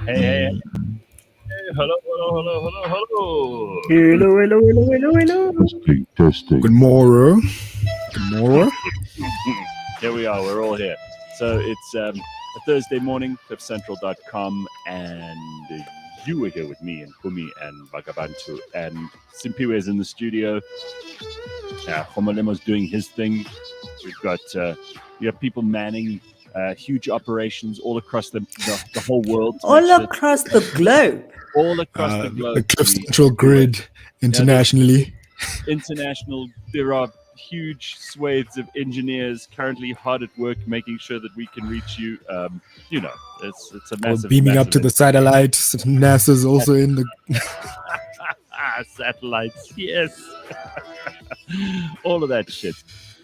Hey, hey, hey, hello, hello, hello, hello, hello. Hello, hello, hello, hello, hello. Testing. Good morrow. Good morrow. Here we are, we're all here. So it's a Thursday morning, cliffcentral.com, and you are here with me and Phumi and Bakh'abantu, and Simpiwe is in the studio. Homolemo's doing his thing. We've got we have people manning huge operations all across the whole world. All across the globe. All across the globe. The Cliff Central grid internationally. International. There are huge swathes of engineers currently hard at work making sure that we can reach you. It's a massive. Beaming up to the satellites. NASA's also in the satellites. Yes. All of that shit.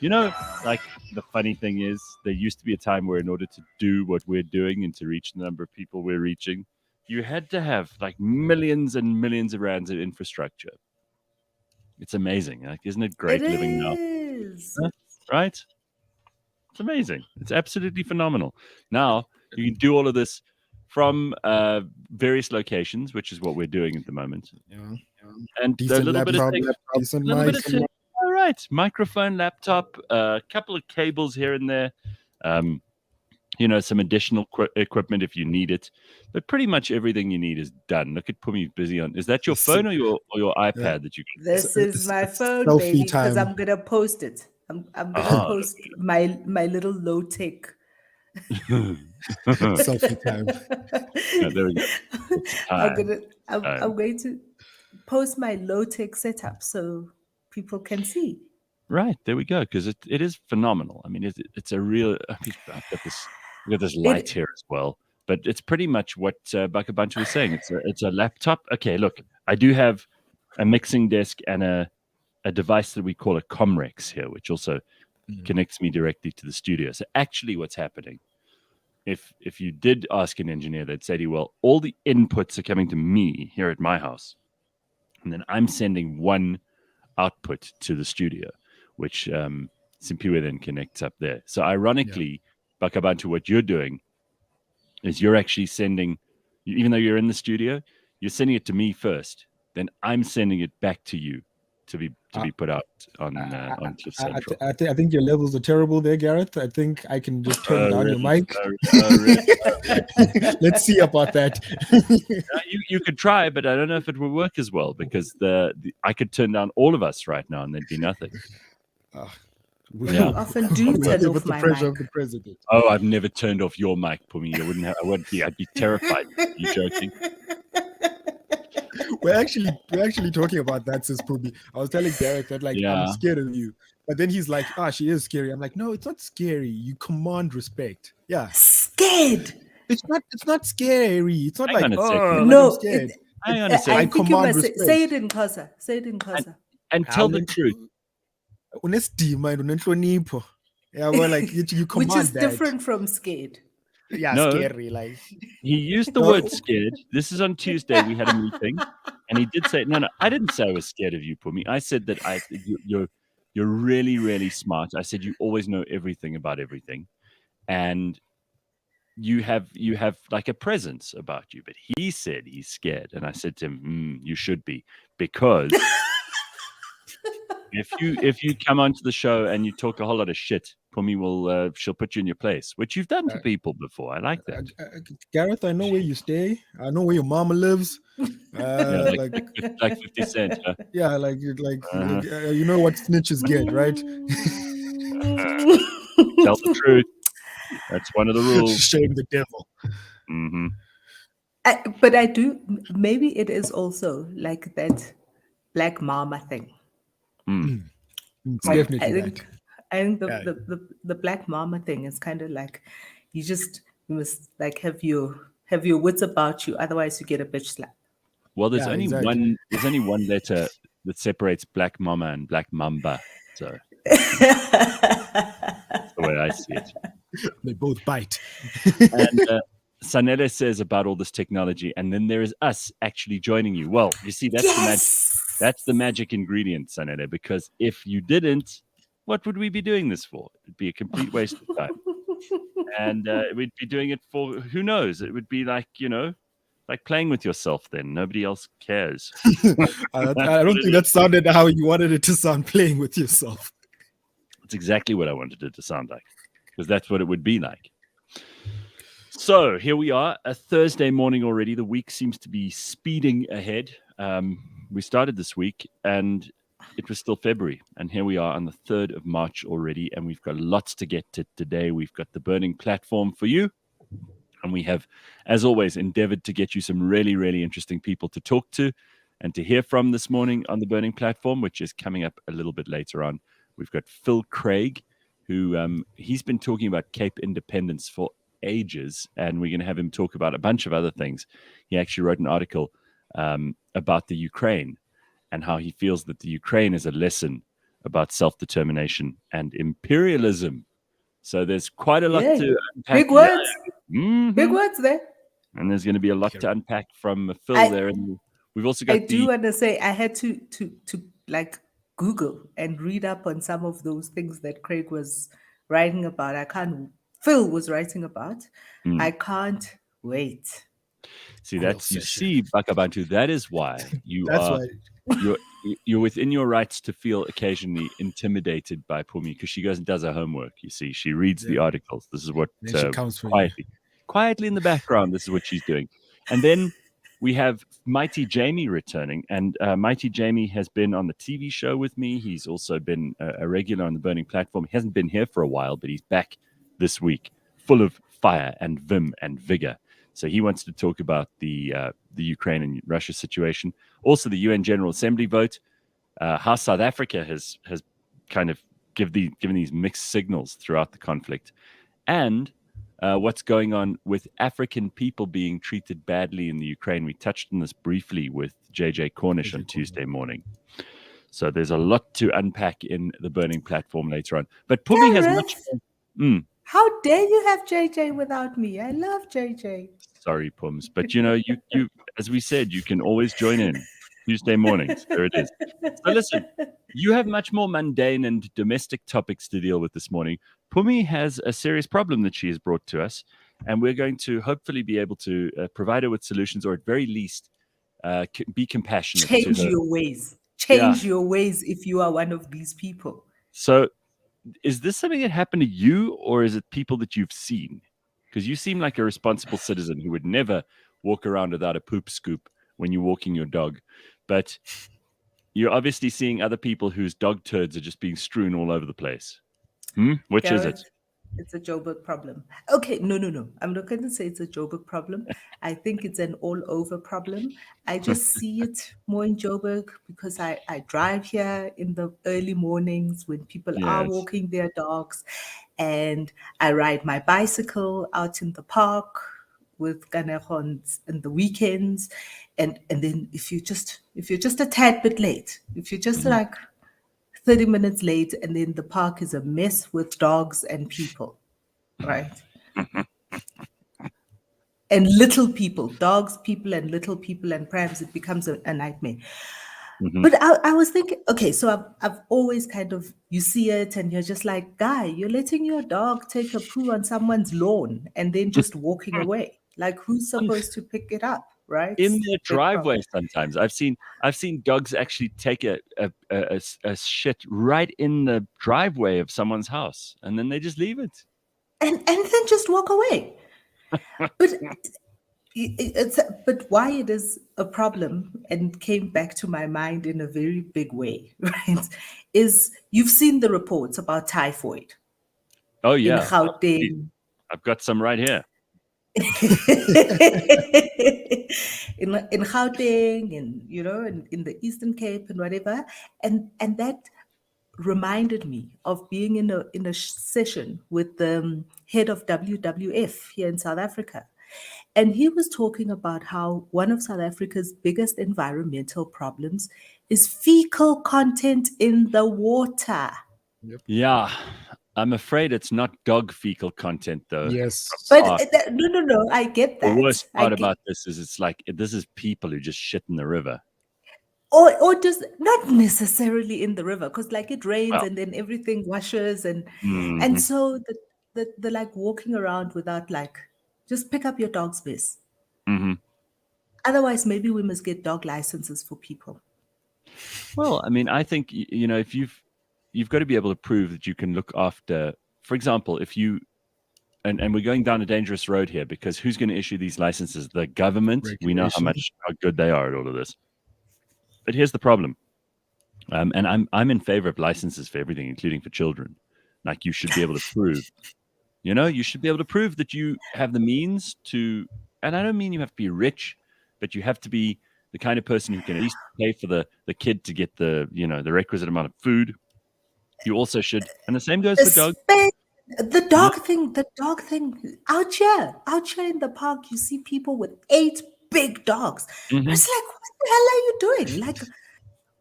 Like the funny thing is, there used to be a time where in order to do what we're doing and to reach the number of people we're reaching, you had to have like millions and millions of rands of infrastructure. It's amazing. Like, isn't it great living now? Huh? Right? It's amazing. It's absolutely phenomenal. Now you can do all of this from various locations, which is what we're doing at the moment. Yeah. And Decent a little laptop, bit of decent mic. mic. All right, microphone, laptop, a couple of cables here and there. Some additional equipment if you need it, but pretty much everything you need is done. Look at Phumi busy on. Is that your phone or your iPad that you can? This is my phone, selfie baby, because time. I'm gonna post it. I'm gonna post my little low tech. Selfie time. Yeah, there we go. I'm going to post my low tech setup so people can see. Right, there we go. Because it is phenomenal. I mean, it's a real. I've got this light here as well, but it's pretty much what Bakh'abantu was saying. It's a laptop. Okay, look, I do have a mixing desk and a device that we call a Comrex here, which also connects me directly to the studio. So actually, what's happening? If you did ask an engineer, they'd say to you, well, all the inputs are coming to me here at my house, and then I'm sending one output to the studio, which Simpiwe then connects up there. So ironically, Bakh'abantu, what you're doing is you're actually sending, even though you're in the studio, you're sending it to me first. Then I'm sending it back to you to be put out on Cliff Central. I think your levels are terrible there, Gareth. I think I can just turn down your mic. Let's see about that. You could try, but I don't know if it will work as well because I could turn down all of us right now and there'd be nothing. We often do turn off my pressure mic. of the president. Oh, I've never turned off your mic, Phumi. I'd be terrified. Are you joking? We're actually talking about that, Sis Phumi. I was telling Gareth that I'm scared of you. But then he's like, she is scary. I'm like, no, it's not scary. You command respect. Yeah. Scared. It's not scary. It's not Hang on a second. No, I'm scared. Hang on a second. I think you command must respect. say it in Xhosa. Say it in Xhosa. And tell the truth. Yeah, well, like you command Which is that. different from scared. Yeah, No. scary. Like He used the word scared. This is on Tuesday. We had a meeting, and he did say, "No, I didn't say I was scared of you, Phumi. I said that you're really, really smart. I said you always know everything about everything, and you have like a presence about you." But he said he's scared, and I said to him, "You should be, because if you come onto the show and you talk a whole lot of shit, Phumi she'll put you in your place, which you've done to people before. I like that." Gareth, I know where you stay. I know where your mama lives. Like 50 Cent. Huh? Yeah, you know what snitches get, right? Tell the truth. That's one of the rules. Shame the devil. Mm-hmm. But I do. Maybe it is also like that black mama thing. It's definitely I think the black mama thing is kind of like you must like have your wits about you, otherwise you get a bitch slap. Well, there's only one letter that separates black mama and black mamba. So that's the way I see it. They both bite. And Sanele says about all this technology, and then there is us actually joining you. Well, you see, that's the magic ingredient, Sanele, because if you didn't, what would we be doing this for? It'd be a complete waste of time. And we'd be doing it for, who knows? It would be like, like playing with yourself. Then nobody else cares. I don't think that sounded how you wanted it to sound, playing with yourself. It's exactly what I wanted it to sound like, because that's what it would be like. So here we are, a Thursday morning already. The week seems to be speeding ahead. We started this week and it was still February. And here we are on the 3rd of March already. And we've got lots to get to today. We've got the burning platform for you. And we have, as always, endeavored to get you some really, really interesting people to talk to and to hear from this morning on the burning platform, which is coming up a little bit later on. We've got Phil Craig, who he's been talking about Cape independence for ages, and we're going to have him talk about a bunch of other things. He actually wrote an article about the Ukraine and how he feels that the Ukraine is a lesson about self-determination and imperialism. So there's quite a lot to unpack. Big words. Big words there. And there's going to be a lot to unpack from Phil there. And we've also got. I do want to say I had to like Google and read up on some of those things that Craig was writing about. Phil was writing about. I can't wait. See, you see, Bakh'abantu, that is why you're within your rights to feel occasionally intimidated by Phumi, because she goes and does her homework. You see, she reads the articles. This is what she comes for quietly in the background. This is what she's doing. And then we have Mighti Jamie returning, and Mighti Jamie has been on the TV show with me. He's also been a regular on the Burning Platform. He hasn't been here for a while, but he's back this week, full of fire and vim and vigor. So he wants to talk about the Ukraine and Russia situation, also the UN General Assembly vote, how South Africa has kind of given these mixed signals throughout the conflict, and what's going on with African people being treated badly in the Ukraine. We touched on this briefly with JJ Cornish on Tuesday morning. So there's a lot to unpack in the Burning Platform later on. But Phumi has much more. How dare you have JJ without me? I love JJ. Sorry, Pums. But you as we said, you can always join in Tuesday mornings. There it is. So listen, you have much more mundane and domestic topics to deal with this morning. Phumi has a serious problem that she has brought to us, and we're going to hopefully be able to provide her with solutions, or at very least be compassionate. Change your ways. Change your ways if you are one of these people. So is this something that happened to you, or is it people that you've seen? Because you seem like a responsible citizen who would never walk around without a poop scoop when you're walking your dog. But you're obviously seeing other people whose dog turds are just being strewn all over the place. Which Gareth, is it? It's a Joburg problem. Okay, no. I'm not going to say it's a Joburg problem. I think it's an all-over problem. I just see it more in Joburg because I drive here in the early mornings when people are walking their dogs, and I ride my bicycle out in the park with Ganehons in the weekends, and then if you're just a tad bit late, if you're just like 30 minutes late, and then the park is a mess with dogs and people, right? And little people, dogs, people, and little people, and perhaps it becomes a nightmare. But I was thinking, okay, so I've always kind of, you see it and you're just like, guy, you're letting your dog take a poo on someone's lawn and then just walking away. Like, who's supposed to pick it up? Right, in their driveway. Sometimes I've seen dogs actually take a shit right in the driveway of someone's house, and then they just leave it and then just walk away. But why it is a problem, and came back to my mind in a very big way, right? Is you've seen the reports about typhoid. Oh yeah, in Gauteng. I've got some right here. in Gauteng, and in the Eastern Cape and whatever, and that reminded me of being in a session with the head of WWF here in South Africa, and he was talking about how one of South Africa's biggest environmental problems is fecal content in the water. Yeah. I'm afraid it's not dog fecal content, though. Yes. But no, I get that. The worst part about this is it's like, this is people who just shit in the river. Or just not necessarily in the river, because like it rains and then everything washes, and so the like walking around without, like, just pick up your dog's piss. Otherwise, maybe we must get dog licenses for people. Well, I mean, I think if you've got to be able to prove that you can look after. For example, if you and we're going down a dangerous road here, because who's going to issue these licenses? The government. We know how good they are at all of this. But here's the problem. And I'm in favor of licenses for everything, including for children. Like, you should be able to prove, you should be able to prove that you have the means to, and I don't mean you have to be rich, but you have to be the kind of person who can at least pay for the kid to get the requisite amount of food. You also should, and the same goes for dogs. The dog thing, out here in the park, you see people with 8 big dogs. Mm-hmm. It's like, what the hell are you doing? Like,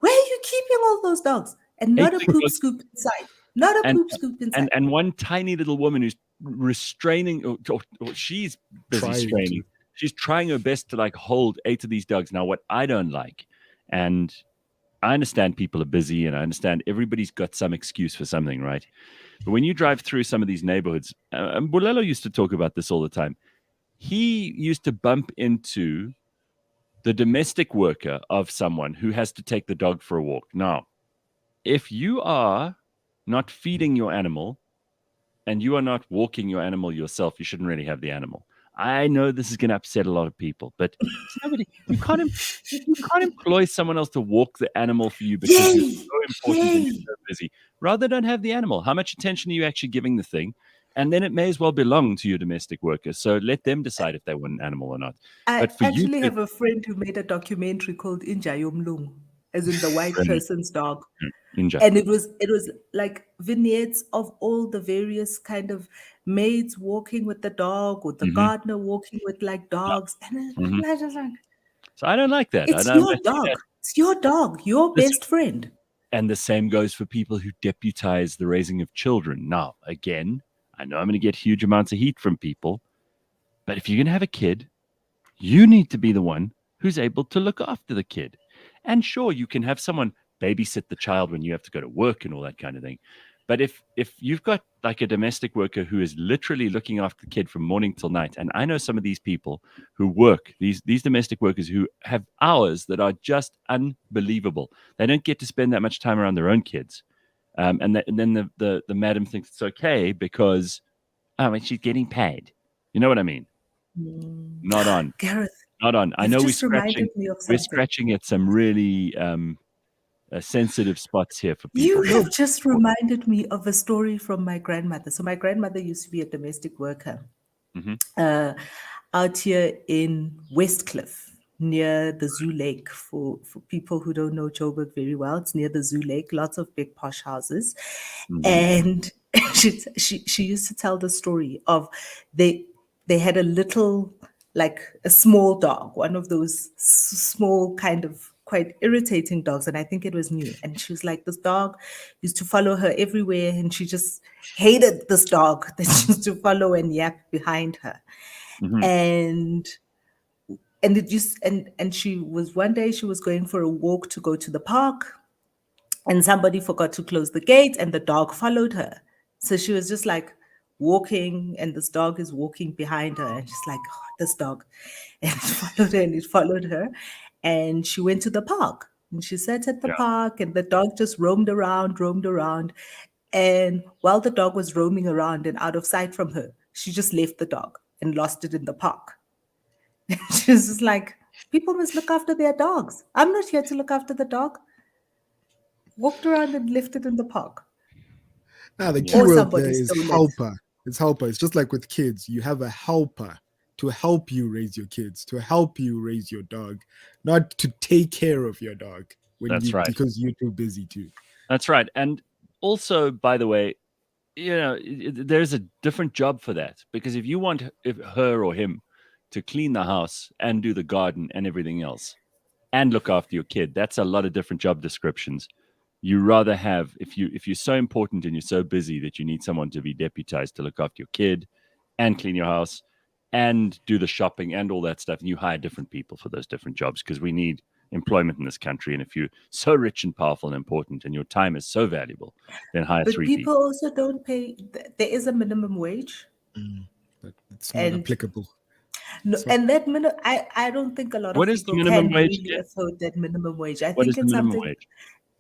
where are you keeping all those dogs? And not a poop scoop inside. Not a poop scoop inside. And one tiny little woman who's restraining, or she's busy straining. She's trying her best to like hold 8 of these dogs. Now, what I don't like, and I understand people are busy, and I understand everybody's got some excuse for something, right? But when you drive through some of these neighborhoods, and Bulelo used to talk about this all the time, he used to bump into the domestic worker of someone who has to take the dog for a walk. Now, if you are not feeding your animal and you are not walking your animal yourself, you shouldn't really have the animal. I know this is going to upset a lot of people, but you can't employ someone else to walk the animal for you because you're so important and you're so busy. Rather, don't have the animal. How much attention are you actually giving the thing? And then it may as well belong to your domestic workers. So let them decide if they want an animal or not. I actually have a friend who made a documentary called Inja Yomlung, as in the white person's dog. Inja. And it was like vignettes of all the various kind of maids walking with the dog, or the gardener walking with like dogs. And it's like, so I don't like that. It's your dog. It's your dog, your best friend. And the same goes for people who deputize the raising of children. Now, again, I know I'm going to get huge amounts of heat from people, but if you're going to have a kid, you need to be the one who's able to look after the kid. And sure, you can have someone babysit the child when you have to go to work and all that kind of thing. But if you've got like a domestic worker who is literally looking after the kid from morning till night, and I know some of these people who work, these domestic workers who have hours that are just unbelievable. They don't get to spend that much time around their own kids. And then the madam thinks it's okay because she's getting paid. You know what I mean? Not on. Gareth. Not on. I know we're scratching at some really sensitive spots here for people. You have just reminded me of a story from my grandmother. So my grandmother used to be a domestic worker out here in Westcliff, near the Zoo Lake. For people who don't know Joburg very well, it's near the Zoo Lake, lots of big posh houses. And she used to tell the story of they had a little, like a small dog, one of those small kind of quite irritating dogs, and I think it was new. And she was like, this dog used to follow her everywhere, and she just hated this dog that used to follow and yap behind her. And she was, one day she was going for a walk to go to the park, and somebody forgot to close the gate, and the dog followed her. So she was just like walking, and this dog is walking behind her, and she's like, oh, this dog. And it followed her. And she went to the park, and she sat at the park, and the dog just roamed around. And while the dog was roaming around and out of sight from her, she just left the dog and lost it in the park. And she was just like, people must look after their dogs. I'm not here to look after the dog. Walked around and left it in the park. Now, the key word there is helper. It's helper. It's just like with kids. You have a helper to help you raise your kids, to help you raise your dog, not to take care of your dog because you're too busy too. That's right. And also, by the way, there's a different job for that, because if you want her or him to clean the house and do the garden and everything else and look after your kid, that's a lot of different job descriptions. You rather have, if you're so important and you're so busy that you need someone to be deputized to look after your kid and clean your house and do the shopping and all that stuff, and you hire different people for those different jobs, because we need employment in this country. And if you're so rich and powerful and important and your time is so valuable, then hire 3 people. But people also don't pay. There is a minimum wage. But it's not applicable. No, So and that I don't think a lot What of is the people minimum can wage really again? afford that minimum wage. I What is think the it's minimum something. wage?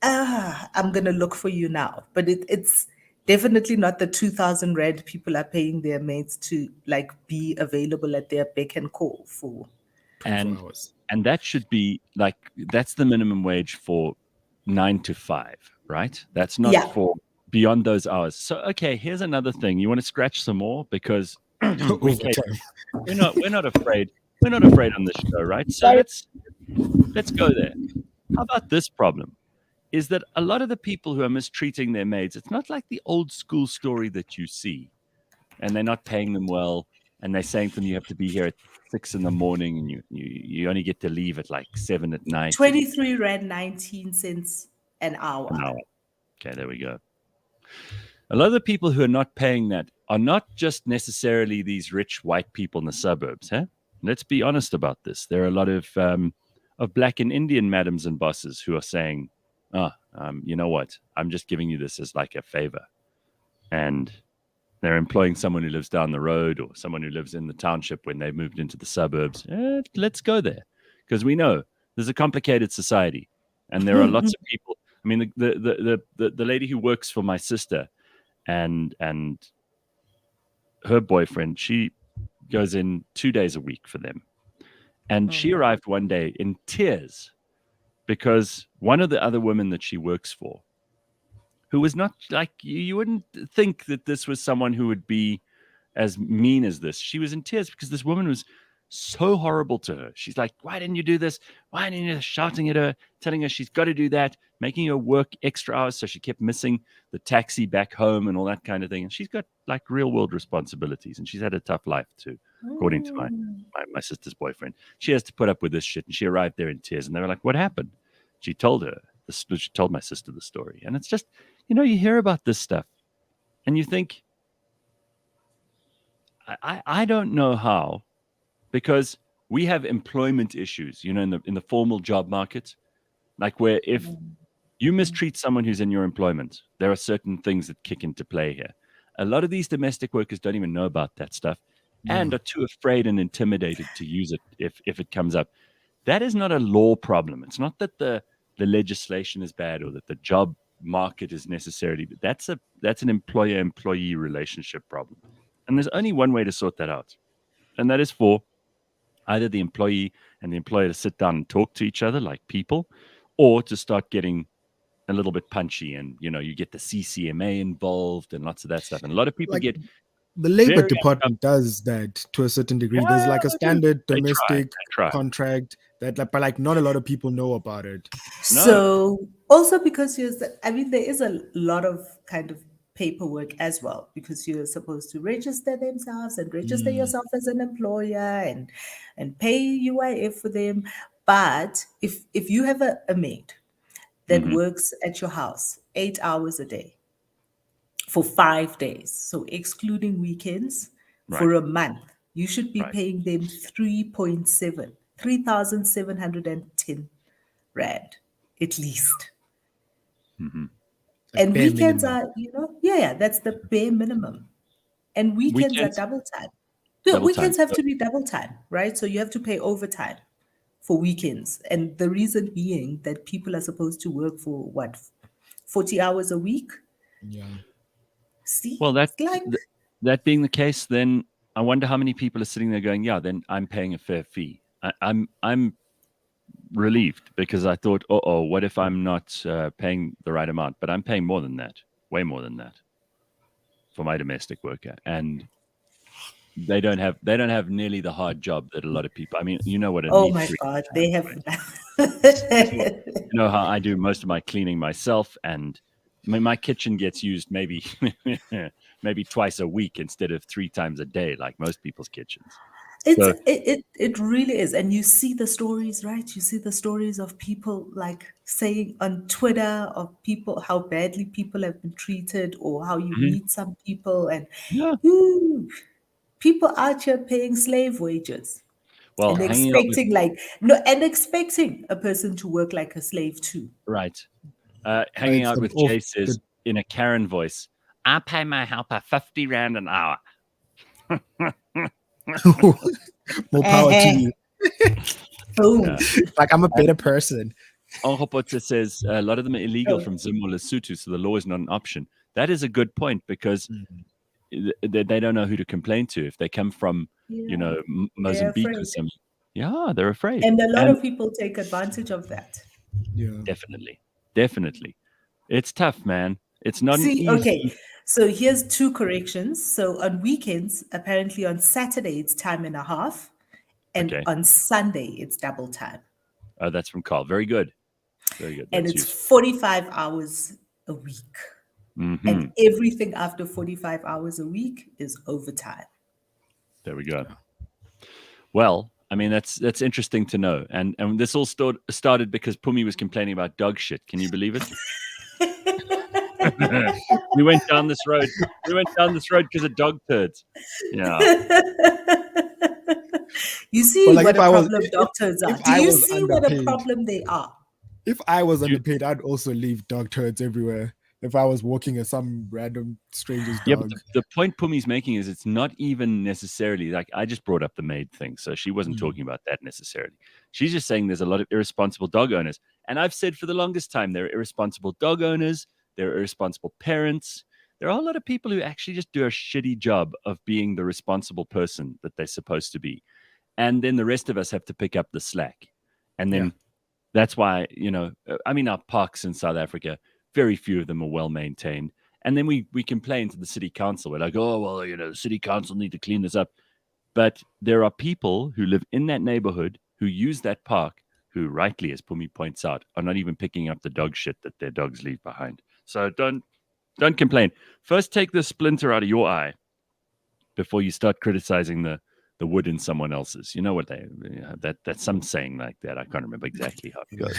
I'm gonna look for you now, but it's definitely not the 2,000 rand people are paying their mates to like be available at their beck and call for. 24 And hours. and that should be like that's the minimum wage for 9 to 5, right? That's not Yeah, for beyond those hours. So okay, here's another thing. You want to scratch some more because okay, Overtime. we're not afraid. We're not afraid on this show, right? So let's go there. How about this problem? Is that a lot of the people who are mistreating their maids, it's not like the old school story that you see, and they're not paying them well, and they're saying to them, you have to be here at 6 in the morning, and you only get to leave at like 7 at night, and 23 rand 19 cents an hour. an hour. Okay, there we go. A lot of the people who are not paying that are not just necessarily these rich white people in the suburbs. Huh? Let's be honest about this. There are a lot of black and Indian madams and bosses who are saying, you know what? I'm just giving you this as like a favor. And they're employing someone who lives down the road or someone who lives in the township when they moved into the suburbs. Let's go there because we know there's a complicated society, and there are lots of people. I mean, the lady who works for my sister and her boyfriend, she goes in 2 days a week for them, and she arrived one day in tears because one of the other women that she works for, who was not like you wouldn't think that this was someone who would be as mean as this. She was in tears because this woman was so horrible to her. She's like, why didn't you do this? Why didn't you? Shouting at her, telling her she's got to do that, making her work extra hours. So she kept missing the taxi back home and all that kind of thing. And she's got like real world responsibilities, and she's had a tough life too, according to my sister's boyfriend. She has to put up with this shit. And she arrived there in tears, and they were like, what happened? She told her, she told my sister the story. And it's just, you hear about this stuff and you think, I don't know how, because we have employment issues, in the formal job market, like where if you mistreat someone who's in your employment, there are certain things that kick into play here. A lot of these domestic workers don't even know about that stuff and are too afraid and intimidated to use it if it comes up. That is not a law problem. It's not that the legislation is bad or that the job market is necessarily, but that's an employer-employee relationship problem. And there's only one way to sort that out. And that is for either the employee and the employer to sit down and talk to each other like people, or to start getting a little bit punchy, and you get the CCMA involved and lots of that stuff. And a lot of people Like get the labor very department does that to a certain degree. There's like a they do. standard They domestic try. contract that, but like not a lot of people know about it. No. So also because there is a lot of kind of paperwork as well, because you're supposed to register themselves and register yourself as an employer and pay UIF for them. But if you have a maid that Mhm. works at your house 8 hours a day for 5 days, so excluding weekends, Right. for a month, you should be Right. paying them 3,710 rand at least. Mhm. Like And bare weekends minimum. are, yeah, that's the bare minimum. And weekends are Weekends, double time. Yeah, double time. weekends have to be double time, right? So you have to pay overtime for weekends. And the reason being that people are supposed to work for what, 40 hours a week? Yeah. See, Well, it's like, that being the case, then I wonder how many people are sitting there going, "Yeah, then I'm paying a fair fee." I'm relieved because I thought, "Oh, what if I'm not paying the right amount?" But I'm paying more than that, way more than that, for my domestic worker, and they don't have nearly the hard job that a lot of people. I mean, you know what a oh neat my three God, has, they have. right? You know how I do most of my cleaning myself, and my kitchen gets used maybe maybe twice a week instead of 3 times a day, like most people's kitchens. So, It really is. And you see the stories, right? You see the stories of people like saying on Twitter of people, how badly people have been treated, or how you mhm, meet some people and yeah, ooh, people out here paying slave wages well, and hanging out with expecting like no and expecting a person to work like a slave too. right, hanging It's out an with off Jay says the in a Karen voice, "I pay my helper 50 rand an hour." More power to you. Boom. Yeah. Like, I'm a better person. Onhopotse says a lot of them are illegal from Zim or Lesotho, so the law is not an option. That is a good point because they don't know who to complain to if they come from, Mozambique or something. Yeah, they're afraid. And a lot of people take advantage of that. Yeah. Definitely. It's tough, man. It's not an easy... Okay. So here's 2 corrections. So on weekends, apparently on Saturday, it's time and a half. And on Sunday, it's double time. Oh, that's from Carl. Very good. Very good. And it's 45 hours a week. Mm-hmm. And everything after 45 hours a week is overtime. There we go. Well, I mean, that's interesting to know. And this all started because Phumi was complaining about dog shit. Can you believe it? We went down this road because of dog turds. Yeah. You see what a problem dog turds are. Do you see what a problem they are? If I was underpaid, I'd also leave dog turds everywhere. If I was walking at some random stranger's dog. Yeah, but the point Pumi's making is it's not even necessarily like I just brought up the maid thing, so she wasn't talking about that necessarily. She's just saying there's a lot of irresponsible dog owners. And I've said for the longest time there are irresponsible dog owners, there are irresponsible parents. There are a lot of people who actually just do a shitty job of being the responsible person that they're supposed to be. And then the rest of us have to pick up the slack. And then that's why, our parks in South Africa, very few of them are well maintained. And then we complain to the city council. We're like, oh, well, the city council need to clean this up. But there are people who live in that neighborhood who use that park who rightly, as Phumi points out, are not even picking up the dog shit that their dogs leave behind. So don't complain. First, take the splinter out of your eye before you start criticizing the wood in someone else's. You know what that's some saying like that. I can't remember exactly how it goes.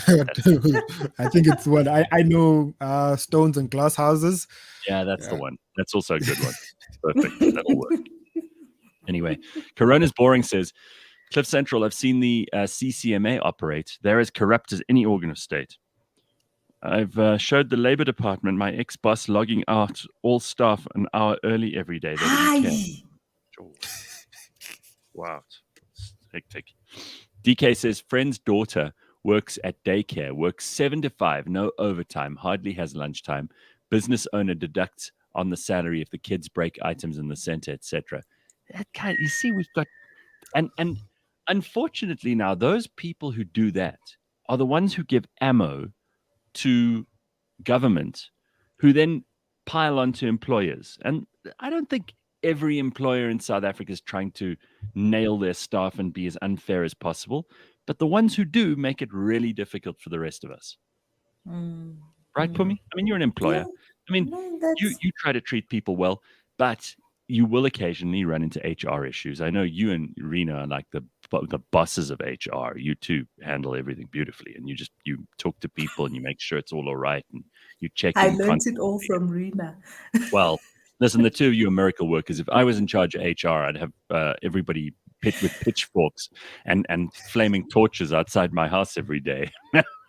I think it's what I know. Stones and glass houses. Yeah, that's the one. That's also a good one. Perfect. That'll work. Anyway, Corona's Boring says, Cliff Central, I've seen the CCMA operate. They're as corrupt as any organ of state. I've showed the Labour Department my ex-boss logging out all staff an hour early every day. Wow. Hectic. DK says, friend's daughter works at daycare, works 7 to 5, no overtime, hardly has lunchtime. Business owner deducts on the salary if the kids break items in the center, etc. You see, we've got... And unfortunately now, those people who do that are the ones who give ammo to government, who then pile on to employers. And I don't think every employer in South Africa is trying to nail their staff and be as unfair as possible. But the ones who do make it really difficult for the rest of us. Right, Phumi? I mean, you're an employer. I mean, you try to treat people well, but you will occasionally run into HR issues. I know you and Rena are like the bosses of HR. You two handle everything beautifully, and you talk to people and you make sure it's all right, and you check. I learned it all from Rena. Well, listen, the two of you are miracle workers. If I was in charge of HR, I'd have everybody pit with pitchforks and flaming torches outside my house every day.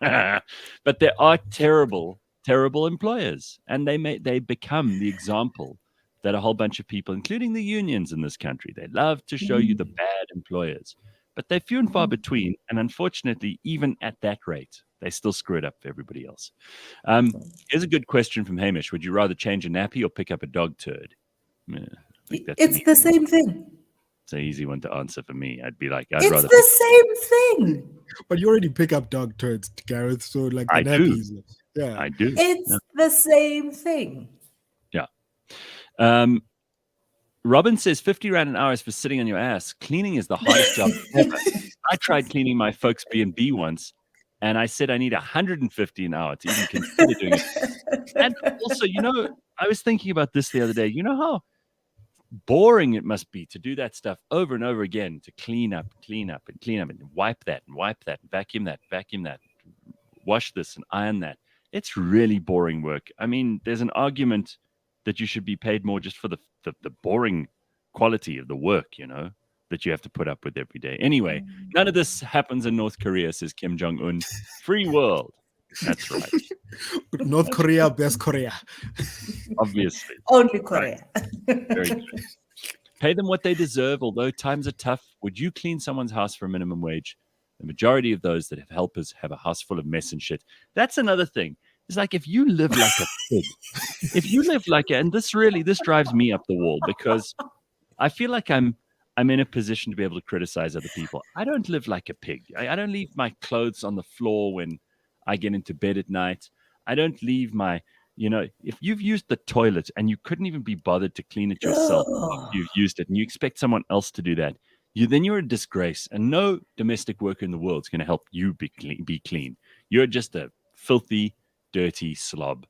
But there are terrible employers, and they become the example that a whole bunch of people, including the unions in this country, they love to show you the bad employers, but they're few and far between. And unfortunately, even at that rate, they still screw it up for everybody else. Here's a good question from Hamish. Would you rather change a nappy or pick up a dog turd? It's the same thing. It's an easy one to answer for me. I'd be like, it's the same thing. But you already pick up dog turds, Gareth. So like the nappies. Yeah, I do. It's the same thing. Yeah. Robin says 50 Rand an hour is for sitting on your ass. Cleaning is the hardest job ever. I tried cleaning my folks' B&B once, and I said I need 150 an hour to even consider doing it. And also, I was thinking about this the other day. You know how boring it must be to do that stuff over and over again, to clean up, and wipe that, and vacuum that, wash this and iron that. It's really boring work. I mean, there's an argument that you should be paid more just for the boring quality of the work, that you have to put up with every day. Anyway, none of this happens in North Korea, says Kim Jong-un. Free world. That's right. North Korea, best Korea. Obviously. Only Korea. Right. Very good. Pay them what they deserve, although times are tough. Would you clean someone's house for a minimum wage? The majority of those that have helpers have a house full of mess and shit. That's another thing. It's like if you live like a pig, and this drives me up the wall because I feel like I'm in a position to be able to criticize other people. I don't live like a pig. I don't leave my clothes on the floor when I get into bed at night. I don't leave my, if you've used the toilet and you couldn't even be bothered to clean it yourself, you've used it, and you expect someone else to do that, then you're a disgrace. And no domestic worker in the world is going to help you be clean. You're just a filthy, dirty slob.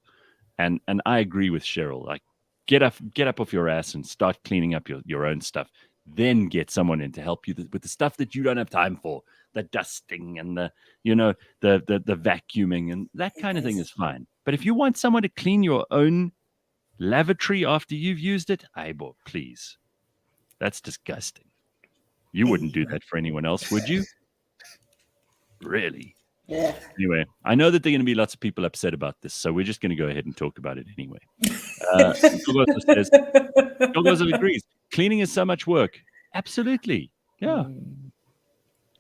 And I agree with Cheryl. Like, get up off your ass and start cleaning up your own stuff. Then get someone in to help you with the stuff that you don't have time for, the dusting and the vacuuming and that kind of thing is fine. But if you want someone to clean your own lavatory after you've used it, please. That's disgusting. You wouldn't do that for anyone else, would you? Really? Yeah. Anyway, I know that there are going to be lots of people upset about this, so we're just going to go ahead and talk about it anyway. Gogozo agrees. Cleaning is so much work. Absolutely. Yeah.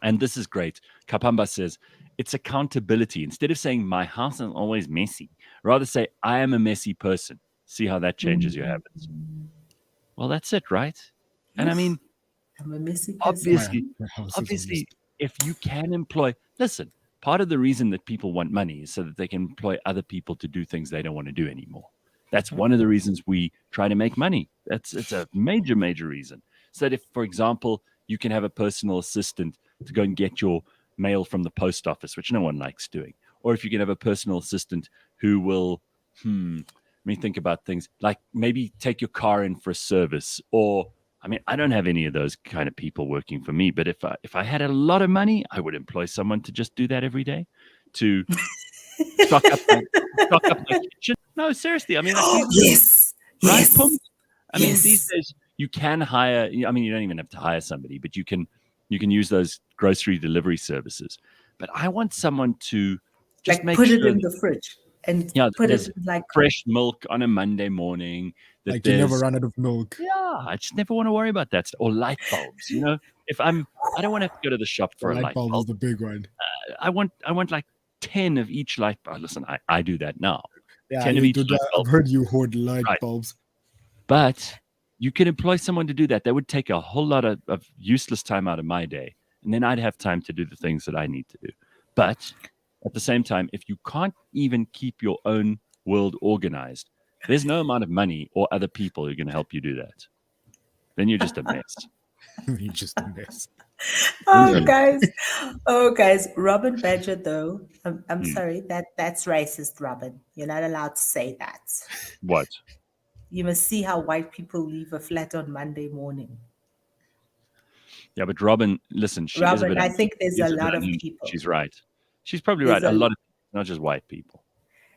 And this is great. Kapamba says, it's accountability. Instead of saying, my house is always messy, rather say, I am a messy person. See how that changes your habits. Well, that's it, right? And I mean, I'm a messy person. Obviously, if you can employ, listen, part of the reason that people want money is so that they can employ other people to do things they don't want to do anymore. That's one of the reasons we try to make money. It's a major, major reason. So that if, for example, you can have a personal assistant to go and get your mail from the post office, which no one likes doing, or if you can have a personal assistant who will, let me think about things like maybe take your car in for a service, or I mean, I don't have any of those kind of people working for me, but if I had a lot of money, I would employ someone to just do that every day, to stock up my kitchen. No, seriously. I mean, yes. Right, Pum? I mean, these days you can hire. I mean, you don't even have to hire somebody, but you can use those grocery delivery services. But I want someone to just like put it in the fridge and put it like fresh milk on a Monday morning. Like you never run out of milk. Yeah, I just never want to worry about that. Or light bulbs. If I don't want to have to go to the shop for a light bulb. Is the big one. I want like 10 of each light bulb. Listen, I do that now. Yeah, 10 of each light bulb. I've heard you hoard light bulbs. But you can employ someone to do that. That would take a whole lot of useless time out of my day. And then I'd have time to do the things that I need to do. But at the same time, if you can't even keep your own world organized, there's no amount of money or other people who are going to help you do that. Then you're just a mess. You're just a mess. Oh, guys. Robin Badger, though. I'm sorry. That's racist, Robin. You're not allowed to say that. What? You must see how white people leave a flat on Monday morning. Yeah, but Robin, listen. I think there's a lot of people. She's right. She's probably right. A lot of people, not just white people.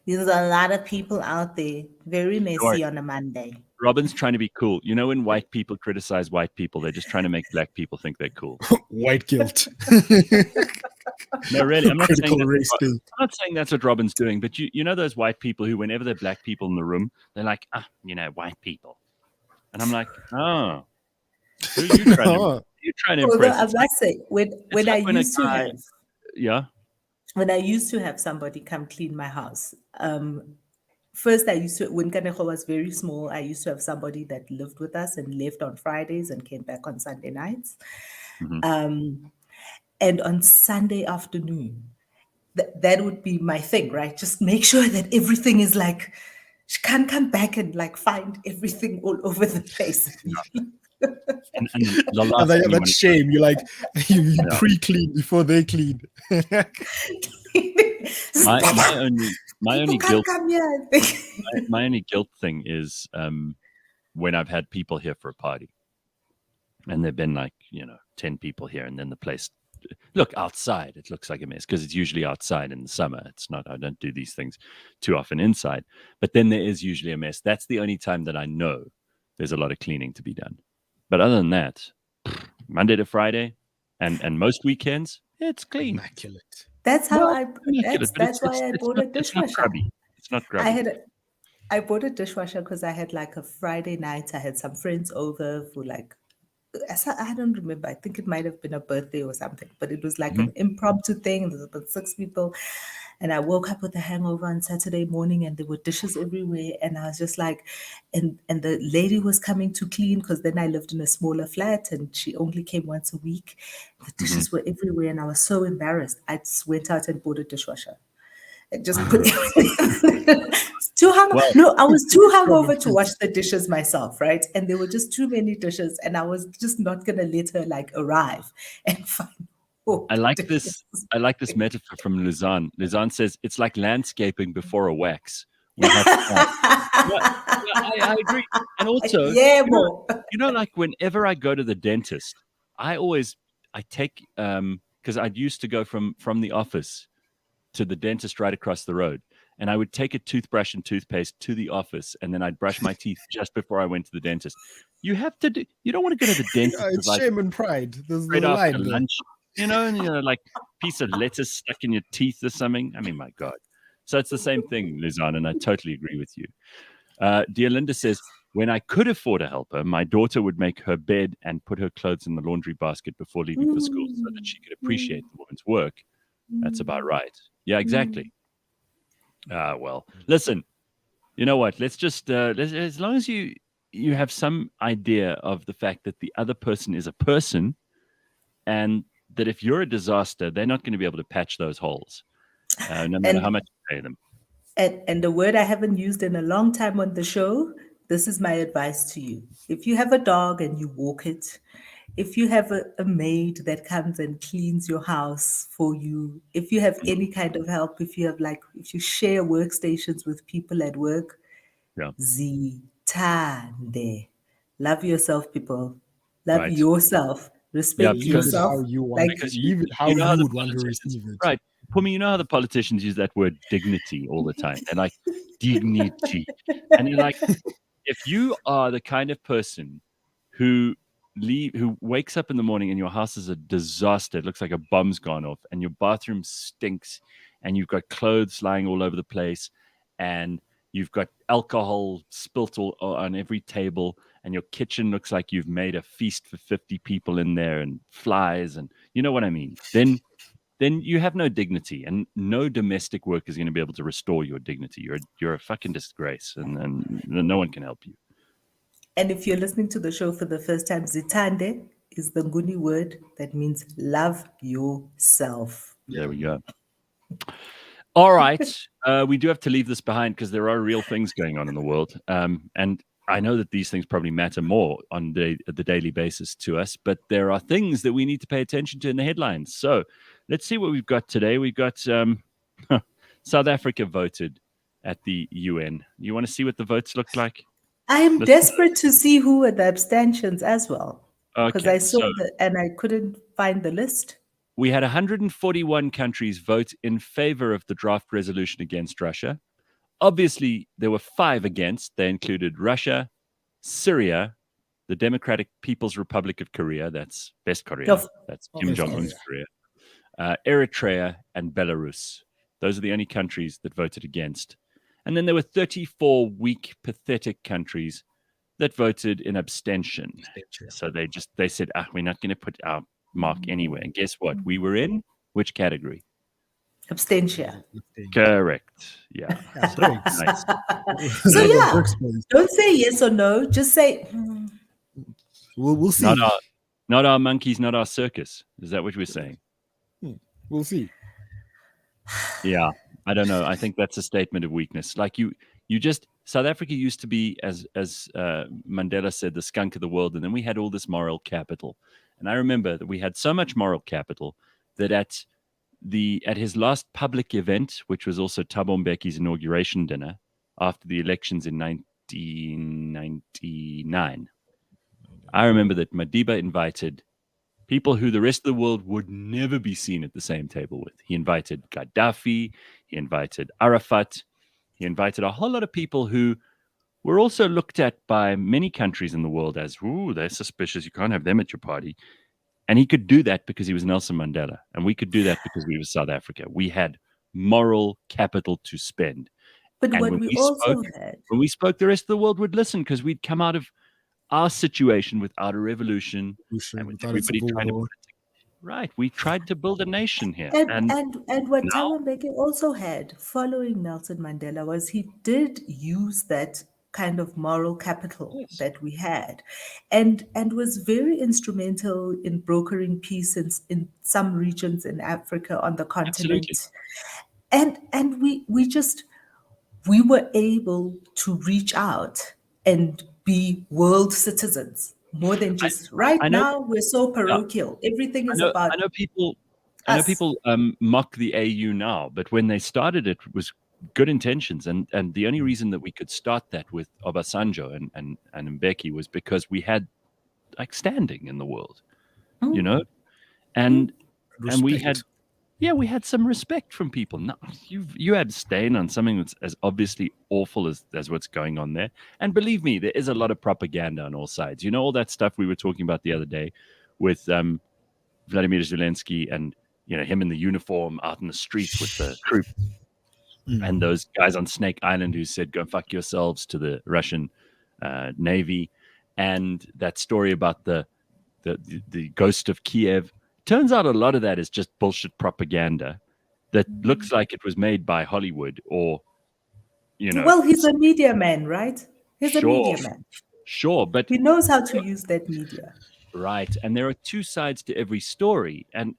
There's a lot of people out there very messy on a Monday. Robin's trying to be cool. When white people criticize white people, they're just trying to make black people think they're cool. White guilt. No, really, I'm not saying that's what Robin's doing. But you know those white people who, whenever there are black people in the room, they're like, white people. And I'm like, oh. Who are you trying to impress? I must say, when I used to have... Yeah? When I used to have somebody come clean my house, first when Kanejo was very small, I used to have somebody that lived with us and left on Fridays and came back on Sunday nights. Mm-hmm. And on Sunday afternoon, that would be my thing, right? Just make sure that everything is like, she can't come back and like find everything all over the place. And that's shame. You you pre-clean before they clean. my only guilt. My only guilt thing is when I've had people here for a party, and there've been 10 people here, and then the place. Look, outside it looks like a mess because it's usually outside in the summer. It's not. I don't do these things too often inside, but then there is usually a mess. That's the only time that I know there's a lot of cleaning to be done. But other than that, Monday to Friday, and most weekends, it's clean. Immaculate. That's how that's why I bought a dishwasher. It's not grubby. I bought a dishwasher because I had like a Friday night. I had some friends over for like I don't remember. I think it might have been a birthday or something, but it was like an impromptu thing. There was about 6 people. And I woke up with a hangover on Saturday morning and there were dishes everywhere. And I was just like, and the lady was coming to clean because then I lived in a smaller flat and she only came once a week. The dishes were everywhere and I was so embarrassed. I just went out and bought a dishwasher. And just put too hung. Well, no, I was too hungover to wash the dishes myself, right? And there were just too many dishes, and I was just not gonna let her like arrive and find. I like this. I like this metaphor from Luzanne. Luzanne says it's like landscaping before a wax. We have. I agree. And also, you know, like whenever I go to the dentist, I take because I used to go from the office to the dentist right across the road. And I would take a toothbrush and toothpaste to the office, and then I'd brush my teeth just before I went to the dentist. You have to do. You don't want to go to the dentist. It's like, shame and pride. There's right after lunch, you know, and like piece of lettuce stuck in your teeth or something. I mean, my God. So it's the same thing, Lizanne, and I totally agree with you. Dear Linda says, when I could afford a helper, my daughter would make her bed and put her clothes in the laundry basket before leaving for school so that she could appreciate the woman's work. That's about right. Yeah, exactly. Well, listen, you know what? Let's just, as long as you have some idea of the fact that the other person is a person and that if you're a disaster, they're not going to be able to patch those holes, no matter how much you pay them. And the word I haven't used in a long time on the show, this is my advice to you. If you have a dog and you walk it, if you have a maid that comes and cleans your house for you, if you have any kind of help, if you share workstations with people at work, zithande. Love yourself, people. Love yourself. Respect yourself. How you want leave it how you would want to receive it. Right. Phumi, you know how the politicians use that word dignity all the time. They're like, dignity. And you're like, if you are the kind of person who wakes up in the morning and your house is a disaster, it looks like a bomb's gone off, and your bathroom stinks, and you've got clothes lying all over the place, and you've got alcohol spilt all on every table, and your kitchen looks like you've made a feast for 50 people in there, and flies, and you know what I mean, then you have no dignity, and no domestic work is going to be able to restore your dignity. You're a fucking disgrace, and no one can help you. And if you're listening to the show for the first time, zithande is the Nguni word that means love yourself. There we go. All right. We do have to leave this behind because there are real things going on in the world. And I know that these things probably matter more on the daily basis to us, but there are things that we need to pay attention to in the headlines. So let's see what we've got today. We've got South Africa voted at the UN. You want to see what the votes look like? I am desperate to see who were the abstentions as well, because I saw and I couldn't find the list. We had 141 countries vote in favor of the draft resolution against Russia. Obviously, there were 5 against. They included Russia, Syria, the Democratic People's Republic of Korea, that's West Korea, that's Kim Jong-un's Korea, Eritrea, and Belarus. Those are the only countries that voted against. And then there were 34 weak, pathetic countries that voted in abstention. So they said, we're not going to put our mark anywhere. And guess what? We were in which category? Abstention. Correct. Yeah. Nice. So yeah, don't say yes or no. Just say. We'll see. Not our monkeys, not our circus. Is that what we're saying? We'll see. Yeah. I don't know. I think that's a statement of weakness. Like you just, South Africa used to be, as Mandela said, the skunk of the world. And then we had all this moral capital. And I remember that we had so much moral capital that at his last public event, which was also Thabo Mbeki's inauguration dinner after the elections in 1999, I remember that Madiba invited people who the rest of the world would never be seen at the same table with. He invited Gaddafi, he invited Arafat, he invited a whole lot of people who were also looked at by many countries in the world as, ooh, they're suspicious, you can't have them at your party. And he could do that because he was Nelson Mandela. And we could do that because we were South Africa. We had moral capital to spend. But what we also had... When we spoke, the rest of the world would listen because we'd come out of our situation without a revolution and with without a everybody civil trying to war. put it right. We tried to build a nation here. And what Now, Thabo Mbeki also had following Nelson Mandela was he did use that kind of moral capital yes, that we had, and was very instrumental in brokering peace in some regions in Africa on the absolutely. continent. And we were able to reach out and be world citizens more than just I right know, now we're so yeah, parochial. Everything is I about know people. I know us. people mock the AU now, but when they started it was good intentions, and the only reason that we could start that with Obasanjo and Mbeki was because we had like standing in the world, you Mm, know, mm. and we had Respect. we had some respect from people. No, you abstain on something that's as obviously awful as what's going on there. And believe me, there is a lot of propaganda on all sides. You know, all that stuff we were talking about the other day with Vladimir Zelensky and him in the uniform out in the streets with the troops and those guys on Snake Island who said "Go fuck yourselves" to the Russian Navy, and that story about the ghost of Kiev. Turns out a lot of that is just bullshit propaganda that looks like it was made by Hollywood or Well, he's a media man, right? He's a sure, media man. sure, but He knows how to use that media. right. And there are two sides to every story, and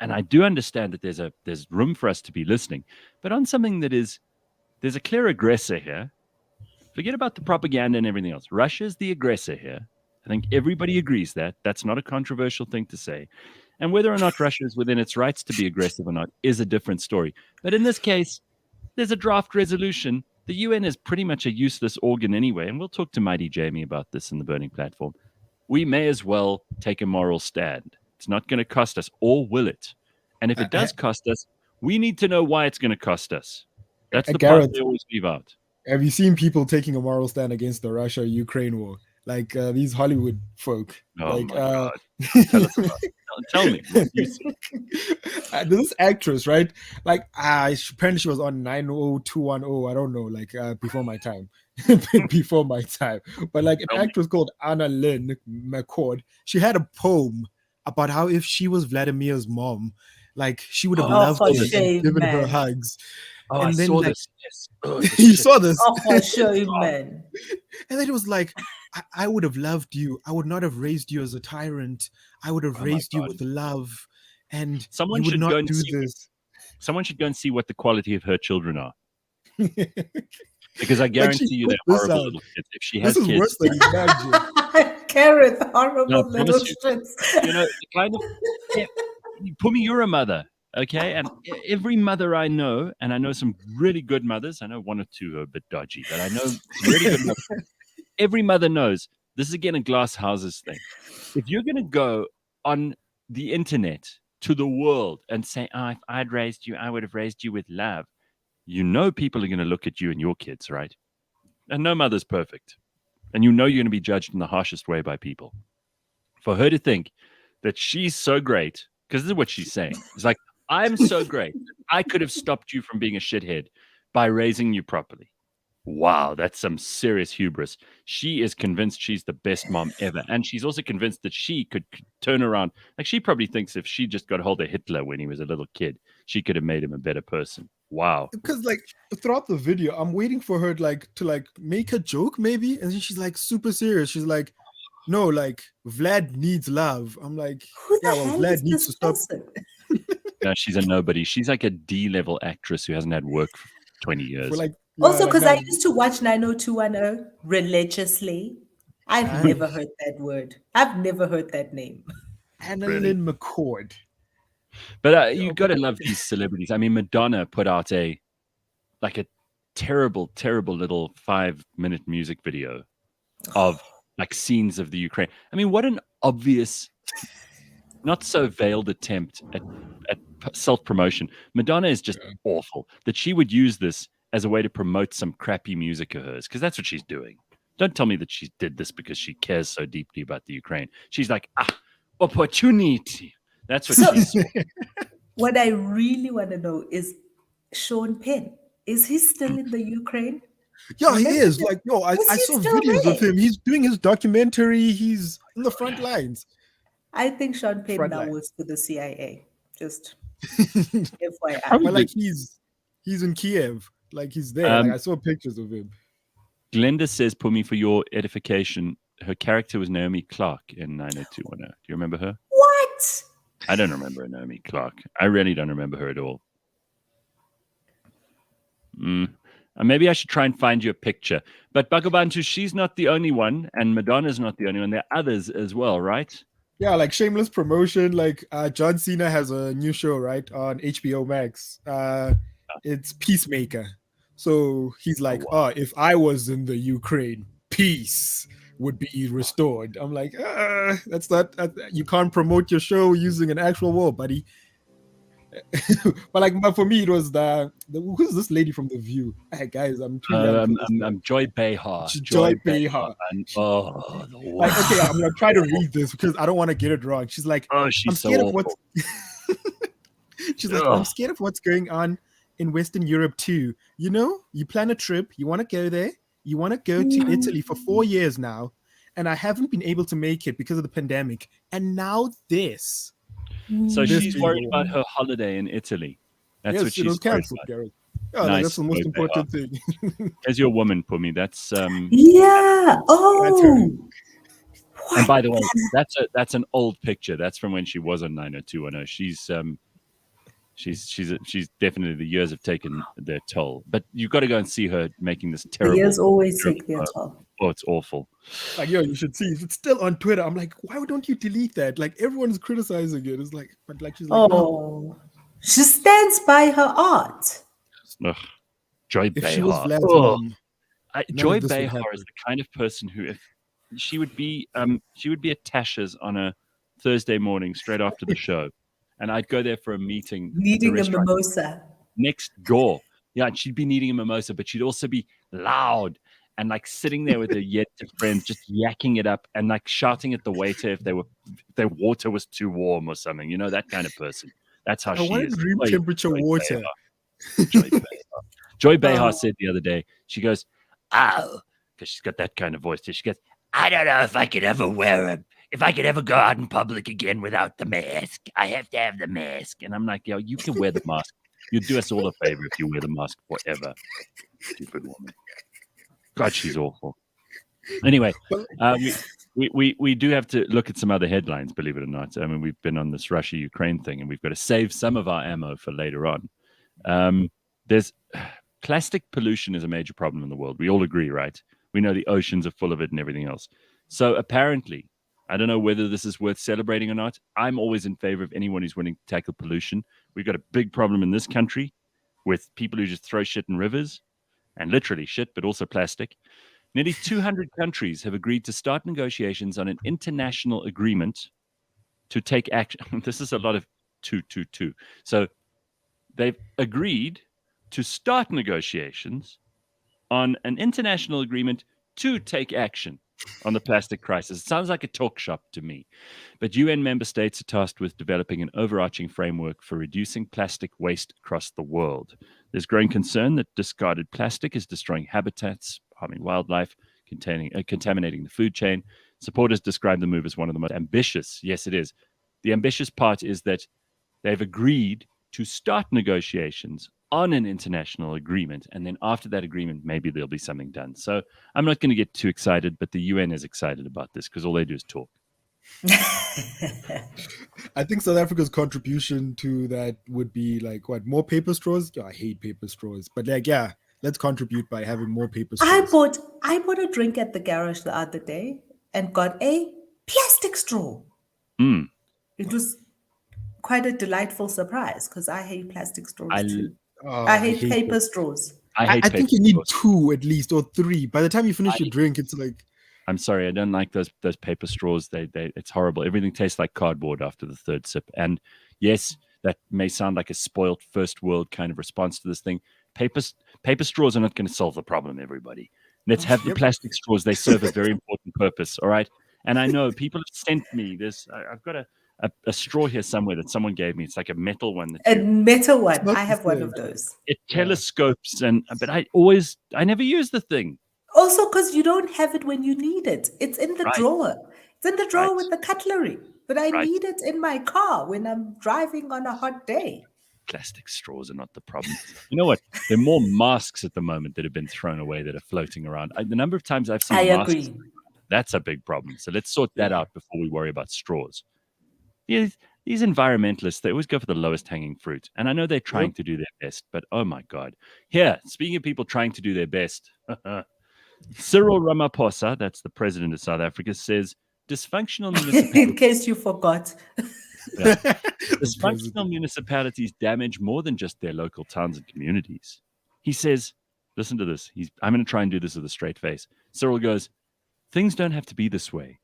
I do understand that there's room for us to be listening, but on something that is there's a clear aggressor here. Forget about the propaganda and everything else. Russia's the aggressor here. I think everybody agrees that. That's not a controversial thing to say. And whether or not Russia is within its rights to be aggressive or not is a different story. But in this case, there's a draft resolution. The UN is pretty much a useless organ anyway. And we'll talk to Mighty Jamie about this in the Burning Platform. We may as well take a moral stand. It's not going to cost us, or will it? And if it does cost us, we need to know why it's going to cost us. That's the part Gareth, they always leave out. have you seen people taking a moral stand against the Russia-Ukraine war? Like these Hollywood folk. Oh Like, my God. Tell us about it. Tell me. What you see. This actress, right? Like, apparently she was on 90210. I don't know, like before my time. Before my time. But like an Tell me. actress called Anna Lynn McCord, she had a poem about how if she was Vladimir's mom, like she would have Oh, loved for him and shame, given her man. hugs. Oh, And I then saw like this. Yes. Oh, you saw this. Oh, for shame, man. And then it was like, I would have loved you. I would not have raised you as a tyrant. I would have Oh my raised you God. with love. And Someone you would should not go and do see. this. Someone should go and see what the quality of her children are, because I Like she guarantee you put they're this horrible out. little kids. If she This has is kids, worse than imagine. Gareth, no, horrible I little promise you. shits. The kind of yeah, Pumi, you're a mother, okay? And every mother I know, and I know some really good mothers. I know one or two are a bit dodgy, but I know some really good mothers. Every mother knows this is again a glass houses thing. If you're going to go on the internet to the world and say, "Oh, if I'd raised you, I would have raised you with love," you know people are going to look at you and your kids, right? And no mother's perfect, and you're going to be judged in the harshest way by people. For her to think that she's so great, because this is what she's saying. It's like, I'm so great. I could have stopped you from being a shithead by raising you properly. Wow, that's some serious hubris. She is convinced she's the best mom ever. And she's also convinced that she could turn around. Like, she probably thinks if she just got hold of Hitler when he was a little kid, she could have made him a better person. Wow. Because like throughout the video, I'm waiting for her to make a joke maybe, and then she's like super serious. She's like, "No, like Vlad needs love." I'm like, Who the "Yeah, well, hell Vlad is needs to this stop." person? No, she's a nobody. She's like a D-level actress who hasn't had work for 20 years. For like Also, like because I that. used to watch 90210 religiously. I've Ah. never heard that word. I've never heard that name. Anna Really? Lynn McCord. But you got to love these celebrities. I mean, Madonna put out a terrible, terrible little 5-minute music video of like scenes of the Ukraine. I mean, what an obvious, not so veiled attempt at self-promotion. Madonna is just awful that she would use this as a way to promote some crappy music of hers, because that's what she's doing. Don't tell me that she did this because she cares so deeply about the Ukraine. She's like, opportunity. That's what she's. What I really want to know is Sean Penn. Is he still in the Ukraine? Yeah, he is. Like, I saw videos of him. He's doing his documentary. He's in the front lines. I think Sean Penn now works for the CIA. Just FYI. But like he's in Kiev. Like he's there. Like I saw pictures of him. Glenda says, Phumi, for your edification, her character was Naomi Clark in 90210. Do you remember her? What? I don't remember Naomi Clark. I really don't remember her at all. Maybe I should try and find you a picture. But Bakh'abantu, she's not the only one, and Madonna's not the only one. There are others as well, right? Yeah, like shameless promotion. Like John Cena has a new show, right, on HBO Max. It's Peacemaker. So he's like, if I was in the Ukraine, peace would be restored. I'm like, that's not. You can't promote your show using an actual war, buddy. but for me, it was who's this lady from The View? Hey guys, I'm too young. I'm Joy Behar. Joy Behar. And, like, okay, I'm gonna try to read this because I don't want to get it wrong. She's like, she's I'm scared so of what's. She's like, I'm scared of what's going on in Western Europe too. You know, you plan a trip, you want to go there, you want to go to Italy for 4 years now, and I haven't been able to make it because of the pandemic, and now this. So she's worried about her holiday in Italy. That's what she's canceled, Gareth. Oh, nice. That's the most important thing. As your woman, Phumi, that's yeah. Oh. And by the way, that's an old picture. That's from when she was on 90210. She's definitely, the years have taken their toll. But you've got to go and see her making this terrible. The years always take their toll. Oh, it's awful. Like, you should see. It's still on Twitter. I'm like, why don't you delete that? Like, everyone's criticizing it. It's like, but like, she's like, no. She stands by her art. Ugh. Joy Behar. Joy Behar is the kind of person who, if she would be at Tasha's on a Thursday morning straight after the show, and I'd go there for a meeting, needing a mimosa next door. Yeah, and she'd be needing a mimosa, but she'd also be loud and like sitting there with her yet friends, just yakking it up and like shouting at the waiter if their water was too warm or something. You know, that kind of person. That's how she is. Room temperature water. Joy Behar said the other day, she goes, because she's got that kind of voice. She goes, I don't know if I could ever go out in public again without the mask. I have to have the mask. And I'm like, you can wear the mask. You'd do us all a favor if you wear the mask forever. Stupid woman. God, she's awful. Anyway, we do have to look at some other headlines, believe it or not. I mean, we've been on this Russia-Ukraine thing, and we've got to save some of our ammo for later on. There's plastic pollution is a major problem in the world. We all agree, right? We know the oceans are full of it and everything else. So apparently, I don't know whether this is worth celebrating or not. I'm always in favor of anyone who's willing to tackle pollution. We've got a big problem in this country with people who just throw shit in rivers, and literally shit, but also plastic. Nearly 200 countries have agreed to start negotiations on an international agreement to take action. This is a lot of 222. So they've agreed to start negotiations on an international agreement to take action on the plastic crisis. It sounds like a talk shop to me. But UN member states are tasked with developing an overarching framework for reducing plastic waste across the world. There's growing concern that discarded plastic is destroying habitats, harming wildlife, contaminating the food chain. Supporters describe the move as one of the most ambitious. Yes, it is. The ambitious part is that they've agreed to start negotiations on an international agreement, and then after that agreement, maybe there'll be something done. So I'm not going to get too excited, but the UN is excited about this because all they do is talk. I think South Africa's contribution to that would be like, what, more paper straws? I hate paper straws, but like, yeah, let's contribute by having more paper straws. I bought a drink at the garage the other day and got a plastic straw. It was quite a delightful surprise because I hate plastic straws too. I hate paper straws. I think you need 2 at least, or 3. By the time you finish your drink, it's like... I'm sorry, I don't like those paper straws. It's horrible. Everything tastes like cardboard after the 3rd sip. And yes, that may sound like a spoiled first world kind of response to this thing. Paper straws are not going to solve the problem, everybody. Let's have the plastic straws. They serve a very important purpose, all right? And I know people have sent me this. I've got a straw here somewhere that someone gave me. It's like a metal one. A metal one. I have one of those. It telescopes, but I never use the thing. Also, because you don't have it when you need it. It's in the drawer. It's in the drawer with the cutlery. But I need it in my car when I'm driving on a hot day. Plastic straws are not the problem. You know what? There are more masks at the moment that have been thrown away that are floating around. The number of times I've seen masks, agree. That's a big problem. So let's sort that out before we worry about straws. These environmentalists, they always go for the lowest hanging fruit. And I know they're trying to do their best, but oh my God. Here, speaking of people trying to do their best, Cyril Ramaphosa, that's the president of South Africa, says dysfunctional municipalities. In case you forgot. Dysfunctional municipalities damage more than just their local towns and communities. He says, listen to this. I'm going to try and do this with a straight face. Cyril goes, things don't have to be this way.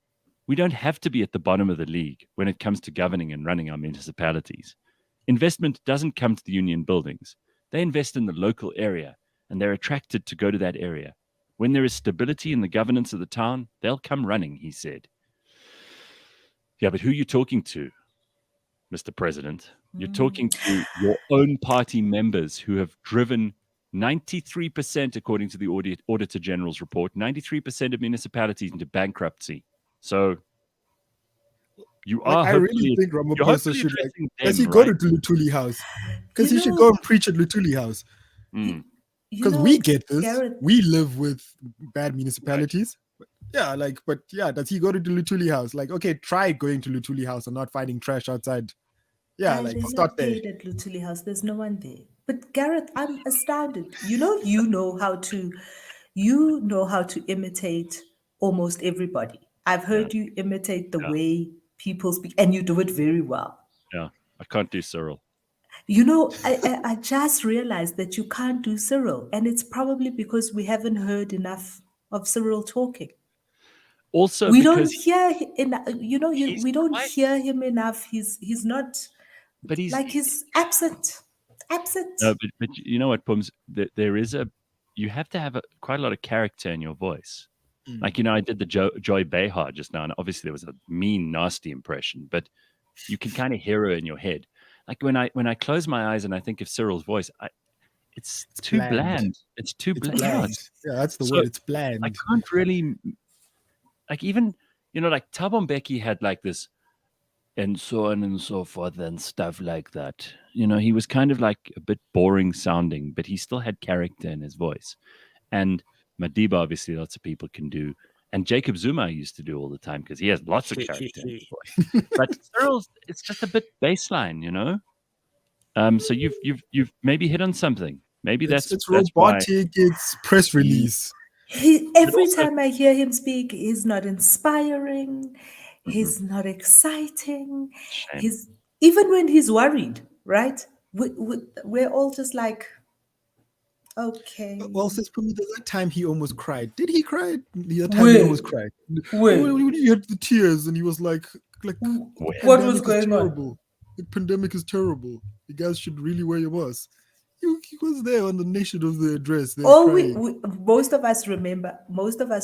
We don't have to be at the bottom of the league when it comes to governing and running our municipalities. Investment doesn't come to the union buildings. They invest in the local area, and they're attracted to go to that area. When there is stability in the governance of the town, they'll come running, he said. Yeah, but who are you talking to, Mr. President? You're talking to your own party members who have driven 93%, according to the Auditor General's report, 93% of municipalities into bankruptcy. So you are. I really think Ramaphosa should. Does he go to Lutuli House? Because he should go and preach at Lutuli House. Because we get this. Gareth, we live with bad municipalities. Right. Yeah, does he go to the Lutuli House? Like, okay, try going to Lutuli House and not finding trash outside. Yeah, start there. At Lutuli House, there's no one there. But Gareth, I'm astounded. You know how to imitate almost everybody. I've heard you imitate the way people speak, and you do it very well. Yeah, I can't do Cyril. I just realized that you can't do Cyril, and it's probably because we haven't heard enough of Cyril talking. Also, we don't hear we don't hear him enough. He's not, but he's absent. No, but you know what, Pums? You have to have quite a lot of character in your voice. Like, I did the Joy Behar just now, and obviously there was a mean, nasty impression, but you can kind of hear her in your head. Like when I close my eyes and I think of Cyril's voice, it's too bland. It's too bland. Yeah, that's the word. It's bland. I can't really, like, even, like Thabo Mbeki had like this, and so on and so forth and stuff like that. He was kind of like a bit boring sounding, but he still had character in his voice. And Madiba, obviously, lots of people can do. And Jacob Zuma used to do all the time because he has lots of character in his voice. But Cyril's, it's just a bit baseline, So you've maybe hit on something. Maybe that's robotic. Why. It's press release. Every time I hear him speak, he's not inspiring. He's not exciting. Shame. Even when he's worried, right? We're all just like, okay. Well, since Phumi, that time he almost cried. Did he cry? The time he almost cried. When he had the tears and he was like what was going on? The pandemic is terrible. You guys should really wear your mask. He was there on the nation of the address. Most of us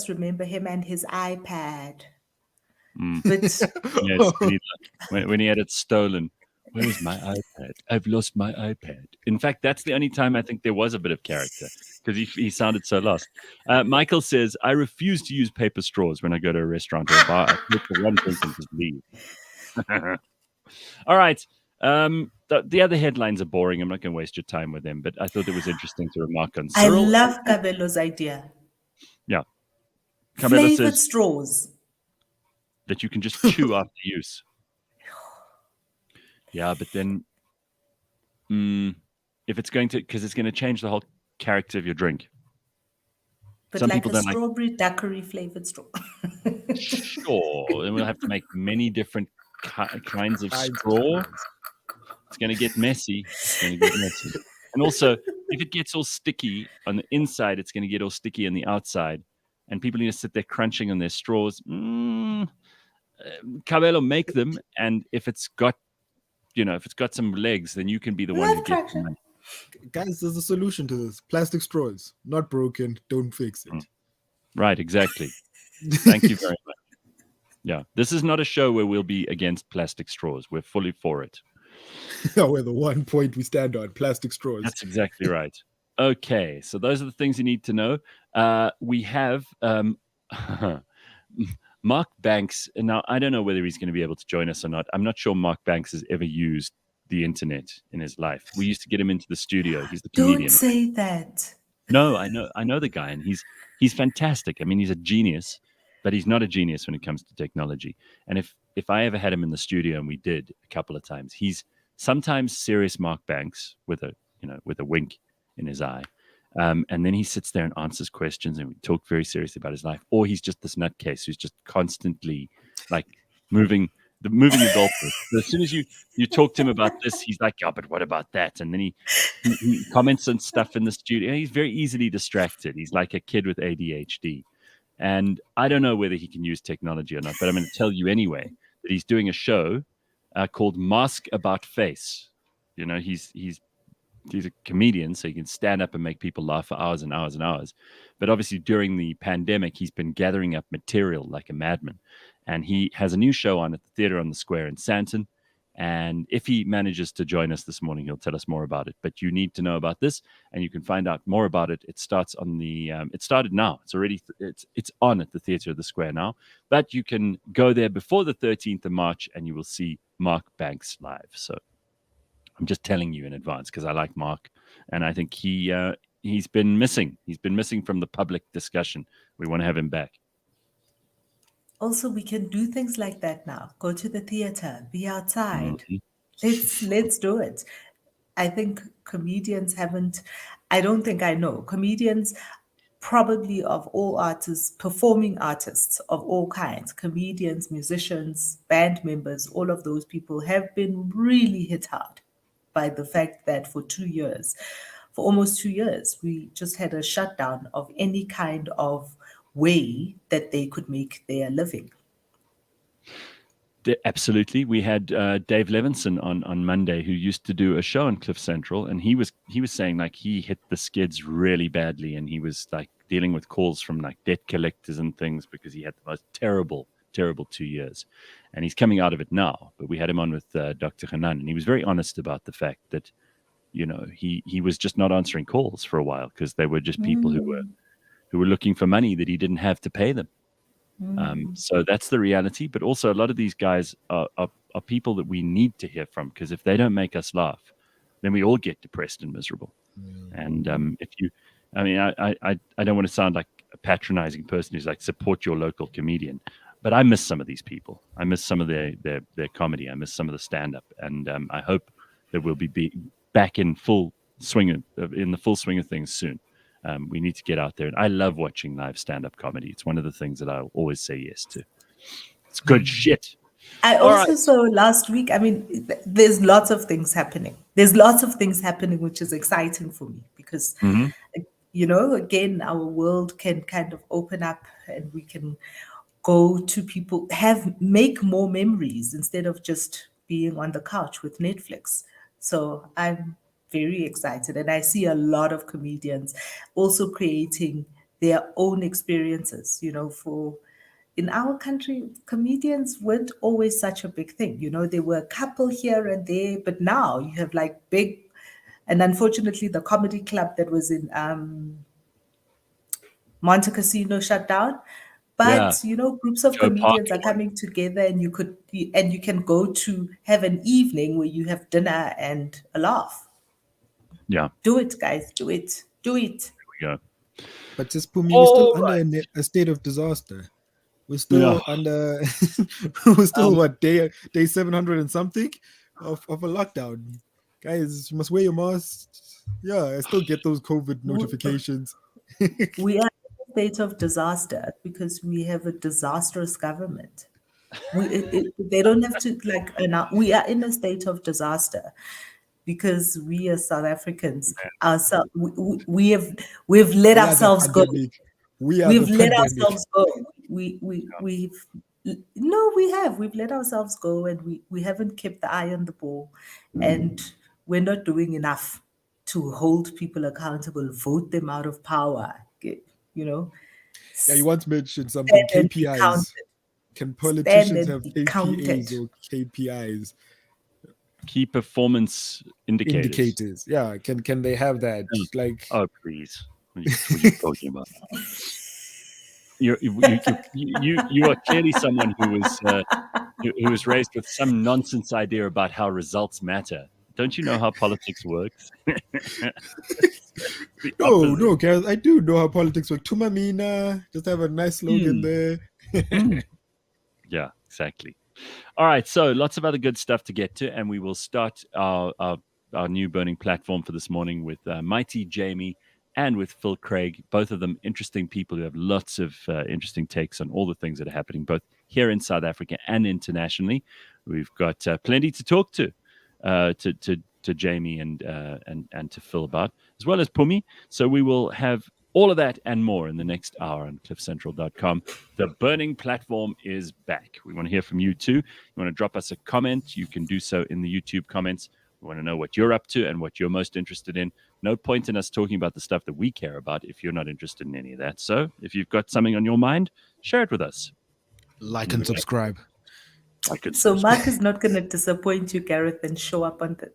remember him and his iPad. But yes, when he had it stolen. Where is my iPad? I've lost my iPad. In fact, that's the only time I think there was a bit of character because he sounded so lost. Michael says, I refuse to use paper straws when I go to a restaurant or a bar. I take the one drink and just leave. All right. The other headlines are boring. I'm not going to waste your time with them, but I thought it was interesting to remark on. Cyril, I love Kabelo's idea. Yeah. Flavored straws. That you can just chew after use. Yeah, but then if it's going to, because it's going to change the whole character of your drink. But some people don't strawberry daiquiri flavored straw. Sure. Then we'll have to make many different kinds of straw. It's going to get messy. And also, if it gets all sticky on the inside, it's going to get all sticky on the outside. And people need to sit there crunching on their straws. Cabello, make them. And if it's got some legs, then you can be the one who gets them. Guys, there's a solution to this. Plastic straws. Not broken. Don't fix it. Right, exactly. Thank you very much. Yeah. This is not a show where we'll be against plastic straws. We're fully for it. We're the one point we stand on: plastic straws. That's exactly right. Okay, so those are the things you need to know. We have Mark Banks. And now, I don't know whether he's going to be able to join us or not. I'm not sure Mark Banks has ever used the internet in his life. We used to get him into the studio. He's the comedian. Don't say that. No, I know the guy, and he's fantastic. I mean, he's a genius, but he's not a genius when it comes to technology. And if I ever had him in the studio, and we did a couple of times, he's sometimes serious Mark Banks with a wink in his eye, and then he sits there and answers questions, and we talk very seriously about his life. Or he's just this nutcase who's just constantly like moving the goalpost. So as soon as you talk to him about this, he's like, "Oh, but what about that?" And then he comments on stuff in the studio. He's very easily distracted. He's like a kid with ADHD. And I don't know whether he can use technology or not, but I'm going to tell you anyway that he's doing a show called Mask About Face. You know, he's a comedian, so he can stand up and make people laugh for hours and hours and hours. But obviously during the pandemic, he's been gathering up material like a madman. And he has a new show on at the Theatre on the Square in Sandton. And if he manages to join us this morning, he'll tell us more about it. But you need to know about this, and you can find out more about it. It starts on the. It started now. It's already. It's on at the Theatre of the Square now. But you can go there before the 13th of March, and you will see Mark Banks live. So I'm just telling you in advance because I like Mark, and I think he's been missing. He's been missing from the public discussion. We want to have him back. Also, we can do things like that now. Go to the theater, be outside. Let's do it. I think comedians haven't, I don't think I know. Comedians, probably of all artists, performing artists of all kinds, comedians, musicians, band members, all of those people have been really hit hard by the fact that for almost 2 years, we just had a shutdown of any kind of way that they could make their living. Absolutely. We had Dave Levinson on Monday, who used to do a show on Cliff Central, and he was saying like he hit the skids really badly, and he was like dealing with calls from like debt collectors and things because he had the most terrible 2 years, and he's coming out of it now. But we had him on with Dr. Hanan, and he was very honest about the fact that, you know, he was just not answering calls for a while because they were just people who were looking for money that he didn't have to pay them. So that's the reality. But also a lot of these guys are people that we need to hear from, because if they don't make us laugh, then we all get depressed and miserable. And I don't want to sound like a patronizing person who's like, support your local comedian, but I miss some of these people. I miss some of their comedy. I miss some of the stand-up. And I hope that we'll be back in the full swing of things soon. We need to get out there. And I love watching live stand-up comedy. It's one of the things that I'll always say yes to. It's good shit. I also saw last week, I mean, there's lots of things happening. Which is exciting for me because, you know, again, our world can kind of open up and we can go to people, make more memories instead of just being on the couch with Netflix. So I'm very excited. And I see a lot of comedians also creating their own experiences, you know, in our country, comedians weren't always such a big thing. You know, there were a couple here and there, but now you have like big, and unfortunately the comedy club that was in Monte Casino shut down. But you know, groups of comedians are coming together, and you can go to have an evening where you have dinner and a laugh. Yeah. Do it, guys. Do it. There we go. But just Phumi, we're still under a state of disaster. We're still under we're still what, day 700 and something of a lockdown. Guys, you must wear your masks. Yeah, I still get those COVID notifications. We are in a state of disaster because we have a disastrous government. They don't have to we are in a state of disaster because we as South Africans we've let ourselves go. We've let ourselves go. We've let ourselves go, and we haven't kept the eye on the ball, and we're not doing enough to hold people accountable, vote them out of power. You know. Yeah, you once mentioned something, KPIs. Can politicians have be counted. KPAs or KPIs? Key performance indicators. Yeah. Can they have that? Like, oh please, what are you talking about? You are clearly someone who was raised with some nonsense idea about how results matter. Don't you know how politics works? No, Gareth, I do know how politics work. Tumamina, just have a nice slogan there. Yeah, exactly. All right, so lots of other good stuff to get to, and we will start our new burning platform for this morning with Mighti Jamie and with Phil Craig, both of them interesting people who have lots of interesting takes on all the things that are happening, both here in South Africa and internationally. We've got plenty to talk to Jamie and to Phil about, as well as Phumi. So we will have all of that and more in the next hour on cliffcentral.com. The burning platform is back. We want to hear from you too. You want to drop us a comment, you can do so in the YouTube comments. We want to know what you're up to and what you're most interested in. No point in us talking about the stuff that we care about if you're not interested in any of that. So if you've got something on your mind, share it with us. Like and subscribe. So Mark is not going to disappoint you, Gareth, and show up on the...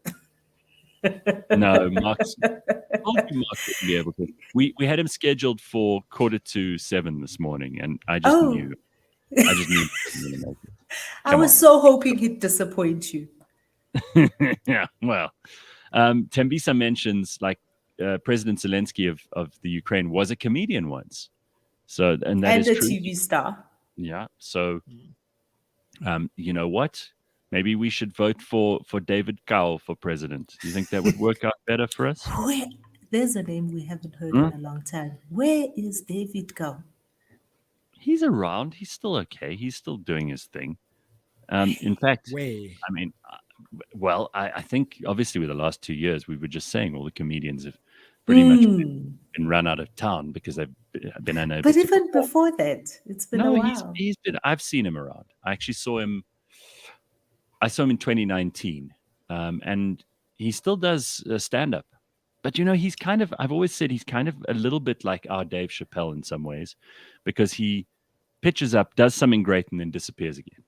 No, Mark wouldn't be able to. We had him scheduled for 6:45 this morning, and I just knew. I just knew. I was so hoping he'd disappoint you. Yeah, well, Tembisa mentions like President Zelensky of the Ukraine was a comedian once, so and that is a true. TV star. Yeah, so you know what? Maybe we should vote for David Kau for president. Do you think that would work out better for us? There's a name we haven't heard in a long time. Where is David Kau? He's around. He's still okay. He's still doing his thing. In fact, I mean, well, I think obviously with the last 2 years, we were just saying all the comedians have pretty much been run out of town because they've been unable. But even before that, it's been a while. He's been. I've seen him around. I actually saw him. I saw him in 2019, and he still does stand-up. But, you know, he's kind of, I've always said he's kind of a little bit like our Dave Chappelle in some ways, because he pitches up, does something great, and then disappears again.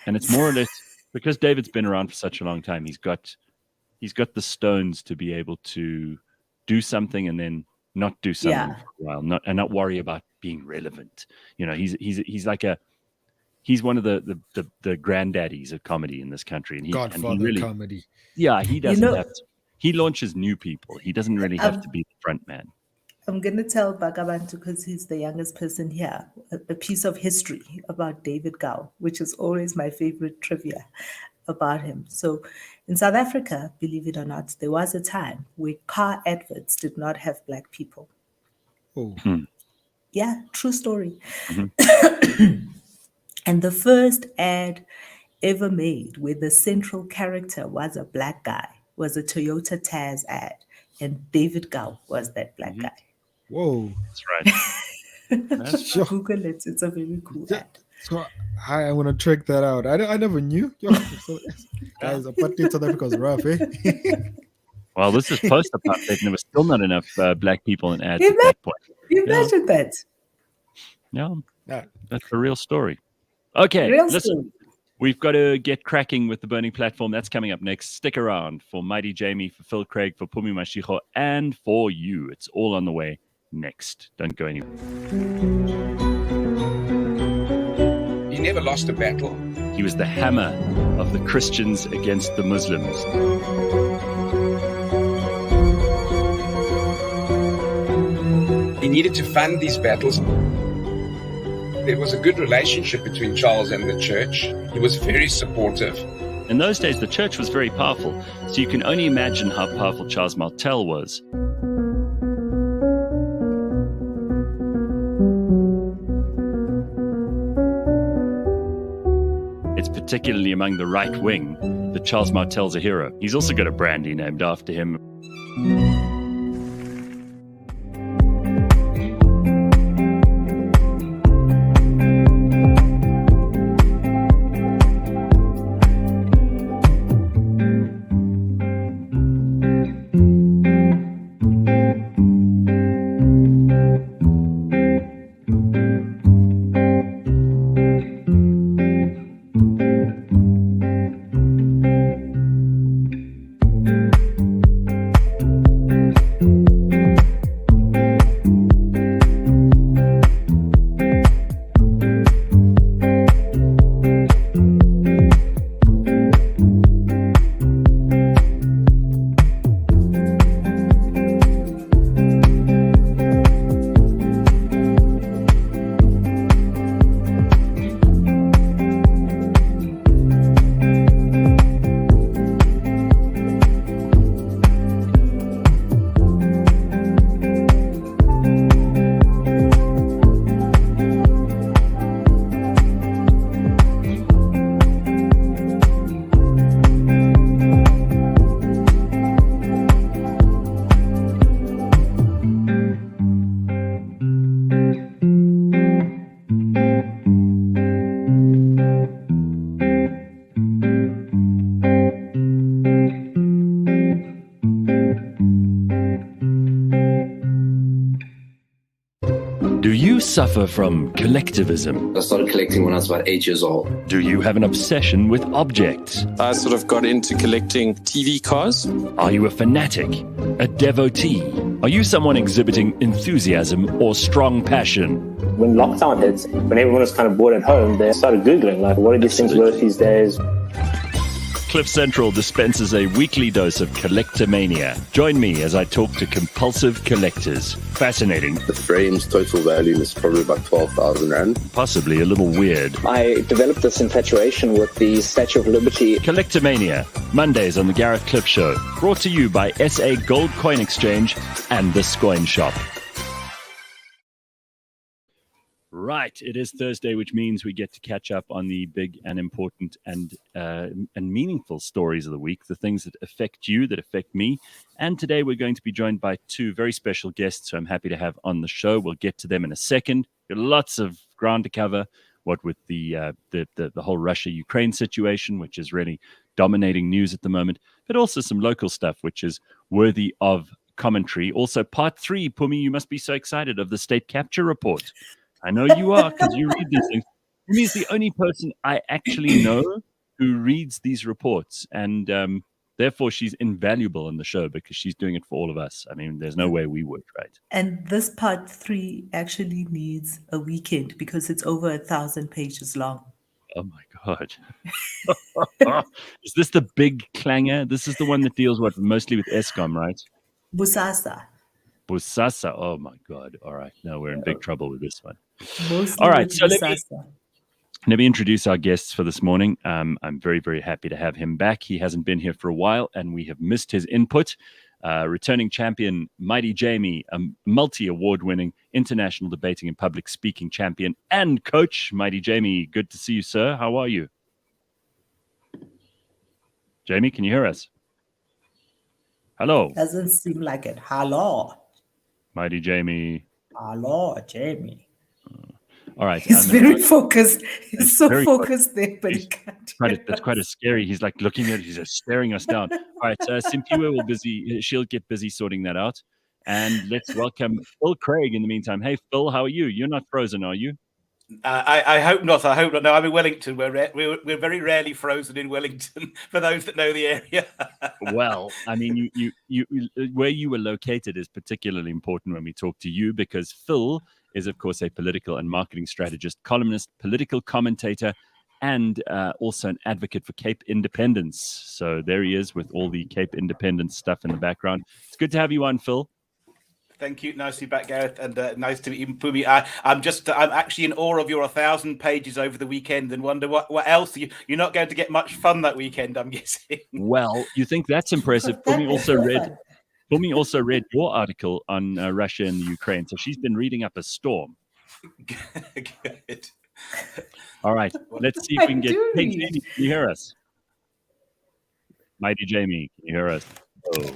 And it's more or less, because David's been around for such a long time, he's got the stones to be able to do something and then not do something for a while, not worry about being relevant. You know, he's like he's one of the granddaddies of comedy in this country, and Godfather comedy. Yeah, he doesn't have to. He launches new people. He doesn't really have to be the front man. I'm going to tell Bakh'abantu, because he's the youngest person here, a piece of history about David Kau, which is always my favorite trivia about him. So in South Africa, believe it or not, there was a time where car adverts did not have Black people. Oh. Yeah, true story. Mm-hmm. And the first ad ever made where the central character was a Black guy was a Toyota Taz ad, and David Kau was that Black guy. Whoa. That's right. Google it. It's a very cool ad. So I'm going to check that out. I never knew. Guys, apartheid South Africa was rough, eh? Well, this is post-apartheid, and there was still not enough Black people in ads at that point. Imagine that. Yeah, that's a real story. Okay, listen. We've got to get cracking with the burning platform. That's coming up next. Stick around for Mighti Jamie, for Phil Craig, for Phumi Mashiko, and for you. It's all on the way next. Don't go anywhere. He never lost a battle. He was the hammer of the Christians against the Muslims. He needed to fund these battles. There was a good relationship between Charles and the church. He was very supportive. In those days, the church was very powerful, so you can only imagine how powerful Charles Martel was. It's particularly among the right wing that Charles Martel's a hero. He's also got a brandy named after him. suffer from collectivism? I started collecting when I was about 8 years old. Do you have an obsession with objects? I sort of got into collecting TV cars. Are you a fanatic? A devotee? Are you someone exhibiting enthusiasm or strong passion? When lockdown hits, when everyone was kind of bored at home, they started Googling, like, what are these things worth these days? Cliff Central dispenses a weekly dose of collectomania. Join me as I talk to compulsive collectors. Fascinating. The frame's total value is probably about 12,000 Rand. Possibly a little weird. I developed this infatuation with the Statue of Liberty. Collectomania, Mondays on the Gareth Cliff Show. Brought to you by SA Gold Coin Exchange and the Scoin Shop. Right, it is Thursday, which means we get to catch up on the big and important and meaningful stories of the week, the things that affect you, that affect me. And today we're going to be joined by two very special guests who I'm happy to have on the show. We'll get to them in a second. Got lots of ground to cover, what with the whole Russia-Ukraine situation, which is really dominating news at the moment, but also some local stuff, which is worthy of commentary. Also, part 3, Phumi, you must be so excited, of the state capture report. I know you are, because you read these things. Phumi is the only person I actually know who reads these reports, and therefore she's invaluable on the show because she's doing it for all of us. I mean, there's no way we would, right? And this part 3 actually needs a weekend because it's over 1,000 pages long. Oh my God. Is this the big clanger? This is the one that deals mostly with Eskom, right? Busasa. Busasa. Oh my God. All right. No, we're in big trouble with this one. Mostly all right. So Busasa. let me introduce our guests for this morning. I'm very, very happy to have him back. He hasn't been here for a while and we have missed his input. Returning champion, Mighti Jamie, a multi-award-winning international debating and public speaking champion and coach. Mighti Jamie, good to see you, sir. How are you? Jamie, can you hear us? Hello. Doesn't seem like it. Hello. Mighti Jamie. Hello, Jamie. All right. He's very focused. He's so focused there, but he can't. That's quite a scary. He's like looking at it. He's just staring us down. All right. Simpiwe she'll get busy sorting that out. And let's welcome Phil Craig in the meantime. Hey, Phil, how are you? You're not frozen, are you? I hope not. I hope not. No, I'm in Wellington. We're very rarely frozen in Wellington. For those that know the area. Well, I mean, you where you were located is particularly important when we talk to you because Phil is, of course, a political and marketing strategist, columnist, political commentator, and also an advocate for Cape independence. So there he is with all the Cape independence stuff in the background. It's good to have you on, Phil. Thank you. Nice to be back, Gareth, and nice to meet you, Phumi. I'm actually in awe of your 1,000 pages over the weekend and wonder what else. You're not going to get much fun that weekend, I'm guessing. Well, you think that's impressive. Phumi also read your article on Russia and the Ukraine, so she's been reading up a storm. Good. All right, let's see if we can get... Hey, Jamie, can you hear us? Mighti Jamie, can you hear us? Oh.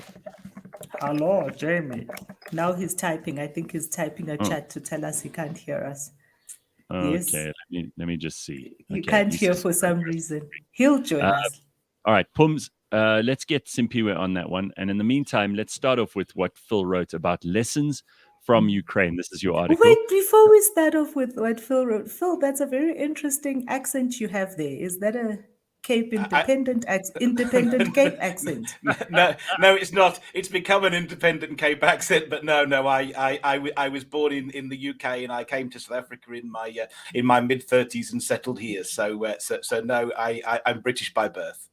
Hello, Jamie. Now he's typing. I think he's typing a chat to tell us he can't hear us. Okay, yes. Let me just see. You can't hear for some reason. He'll join us. All right, Pums, let's get Simpiwe on that one. And in the meantime, let's start off with what Phil wrote about lessons from Ukraine. This is your article. Wait, before we start off with what Phil wrote, Phil, that's a very interesting accent you have there. Is that a Cape independent Cape accent? No, it's not. It's become an independent Cape accent, but no. I was born in the UK and I came to South Africa in my mid-30s and settled here. So no, I'm British by birth.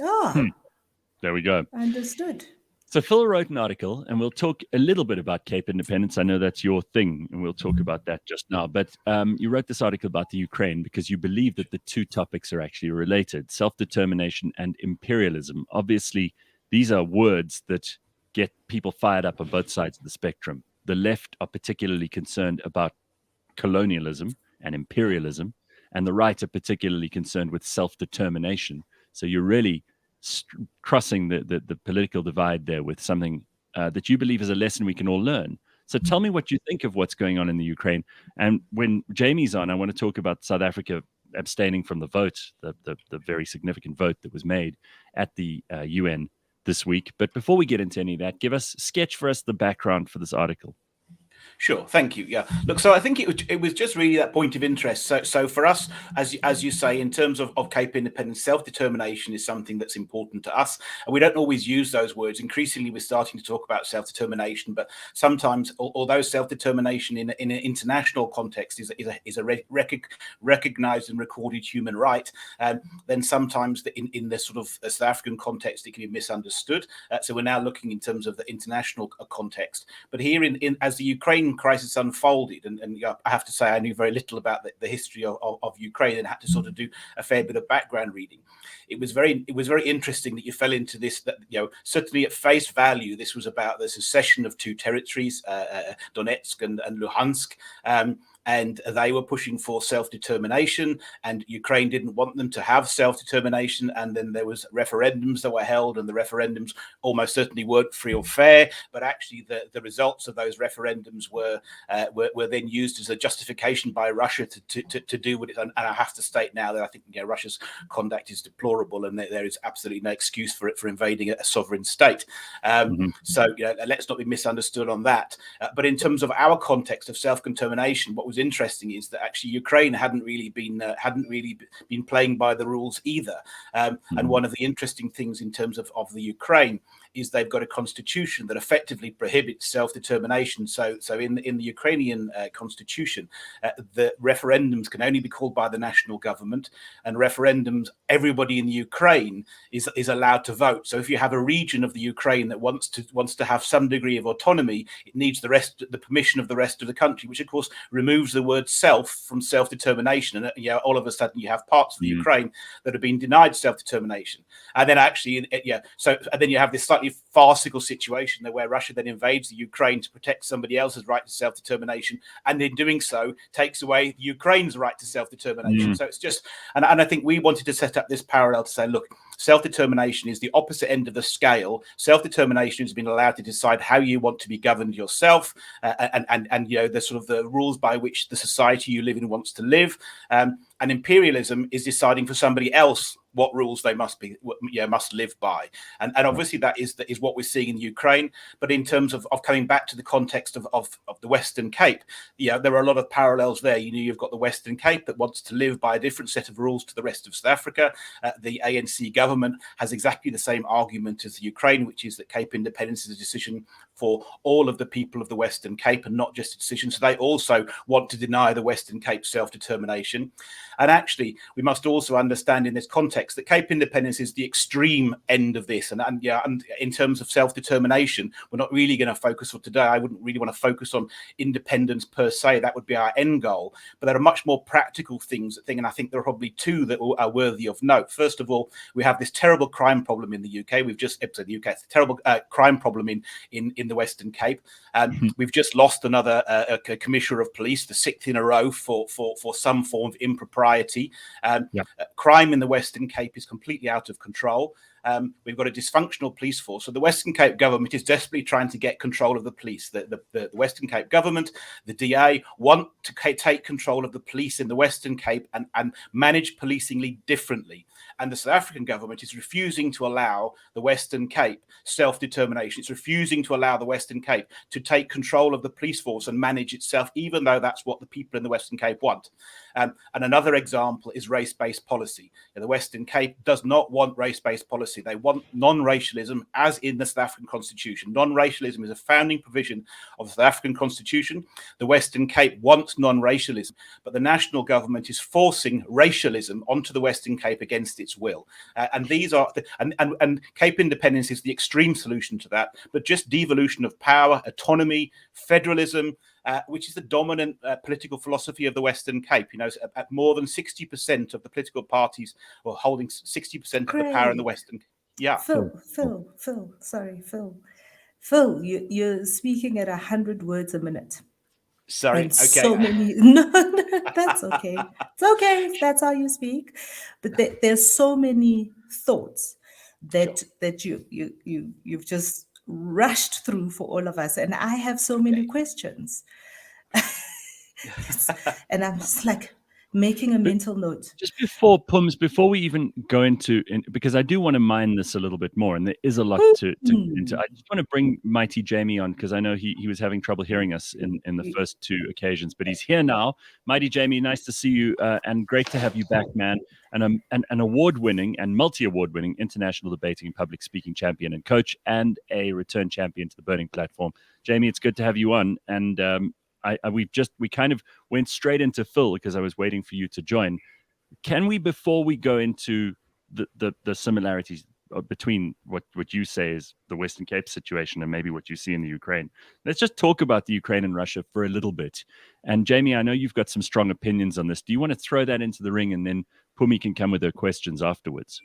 Oh, there we go. Understood. So Phil wrote an article, and we'll talk a little bit about Cape independence. I know that's your thing, and we'll talk about that just now. But you wrote this article about the Ukraine because you believe that the two topics are actually related, self-determination and imperialism. Obviously, these are words that get people fired up on both sides of the spectrum. The left are particularly concerned about colonialism and imperialism, and the right are particularly concerned with self-determination. So you're really crossing the political divide there with something that you believe is a lesson we can all learn. So tell me what you think of what's going on in the Ukraine. And when Jamie's on, I want to talk about South Africa abstaining from the vote, the very significant vote that was made at the UN this week. But before we get into any of that, sketch for us the background for this article. Sure, thank you. Yeah, look, so I think it was just really that point of interest. So for us, as you say, in terms of Cape independence, self-determination is something that's important to us, and we don't always use those words. Increasingly, we're starting to talk about self-determination, but sometimes, although self-determination in an international context is a recognized and recorded human right, then sometimes in the sort of South African context, it can be misunderstood. So we're now looking in terms of the international context, but here in as the Ukraine crisis unfolded, and I have to say I knew very little about the history of Ukraine and had to sort of do a fair bit of background reading. It was very interesting that you fell into this. That certainly at face value, this was about the secession of two territories, Donetsk and Luhansk. And they were pushing for self-determination, and Ukraine didn't want them to have self-determination. And then there was referendums that were held, and the referendums almost certainly weren't free or fair. But actually, the results of those referendums were then used as a justification by Russia to do what it. And I have to state now that I think Russia's conduct is deplorable, and there is absolutely no excuse for it for invading a sovereign state. So let's not be misunderstood on that. But in terms of our context of self-determination, what was interesting is that actually Ukraine hadn't really been playing by the rules either. And one of the interesting things in terms of the Ukraine is they've got a constitution that effectively prohibits self-determination. So in the Ukrainian constitution, the referendums can only be called by the national government, and referendums, everybody in the Ukraine is allowed to vote. So if you have a region of the Ukraine that wants to have some degree of autonomy, it needs the permission of the rest of the country, which of course removes the word self from self-determination. And all of a sudden you have parts of the Ukraine that have been denied self-determination. And then actually, and then you have this slightly farcical situation there where Russia then invades the Ukraine to protect somebody else's right to self-determination, and in doing so takes away Ukraine's right to self-determination. So it's just, and I think we wanted to set up this parallel to say, look, self-determination is the opposite end of the scale. Self-determination has been allowed to decide how you want to be governed yourself, and the sort of the rules by which the society you live in wants to live. And imperialism is deciding for somebody else what rules they must live by, and obviously that is what we're seeing in Ukraine. But in terms of coming back to the context of the Western Cape, there are a lot of parallels there. You've got the Western Cape that wants to live by a different set of rules to the rest of South Africa. The ANC government has exactly the same argument as the Ukraine, which is that Cape independence is a decision for all of the people of the Western Cape and not just a decision. So they also want to deny the Western Cape self-determination. And actually, we must also understand in this context that Cape independence is the extreme end of this. And in terms of self-determination, we're not really going to focus on today. I wouldn't really want to focus on independence per se. That would be our end goal. But there are much more practical things, and I think there are probably two that are worthy of note. First of all, we have this terrible crime problem in the UK. We've just said the UK, it's a terrible crime problem in the Western Cape. We've just lost another commissioner of police, the sixth in a row for some form of impropriety. Crime in the Western Cape is completely out of control. We've got a dysfunctional police force. So the Western Cape government is desperately trying to get control of the police. The Western Cape government, the DA, want to take control of the police in the Western Cape and manage policingly differently. And the South African government is refusing to allow the Western Cape self-determination. It's refusing to allow the Western Cape to take control of the police force and manage itself, even though that's what the people in the Western Cape want. And another example is race-based policy. The Western Cape does not want race-based policy. They want non-racialism, as in the South African Constitution. Non-racialism is a founding provision of the South African Constitution. The Western Cape wants non-racialism, but the national government is forcing racialism onto the Western Cape against its will. And these are and Cape independence is the extreme solution to that. But just devolution of power, autonomy, federalism, which is the dominant political philosophy of the Western Cape. At more than 60% of the political parties were holding 60% of the power in the Western. Yeah. Phil, sorry, Phil, you're speaking at 100 words a minute. Sorry. And okay. So many. No, that's okay. It's okay if that's how you speak. But there's so many thoughts that you've just rushed through for all of us, and I have so many questions. And I'm just like, Making a mental note. Just before we even go into, because I do want to mine this a little bit more, and there is a lot to get into. I just want to bring Mighti Jamie on, because I know he was having trouble hearing us in the first two occasions, but he's here now. Mighti Jamie, nice to see you, and great to have you back, man. And an award-winning and multi-award-winning international debating and public speaking champion and coach, and a return champion to the Burning Platform. Jamie, it's good to have you on, and we kind of went straight into Phil because I was waiting for you to join. Can we, before we go into the similarities between what you say is the Western Cape situation and maybe what you see in the Ukraine, let's just talk about the Ukraine and Russia for a little bit. And Jamie, I know you've got some strong opinions on this. Do you want to throw that into the ring, and then Phumi can come with her questions afterwards?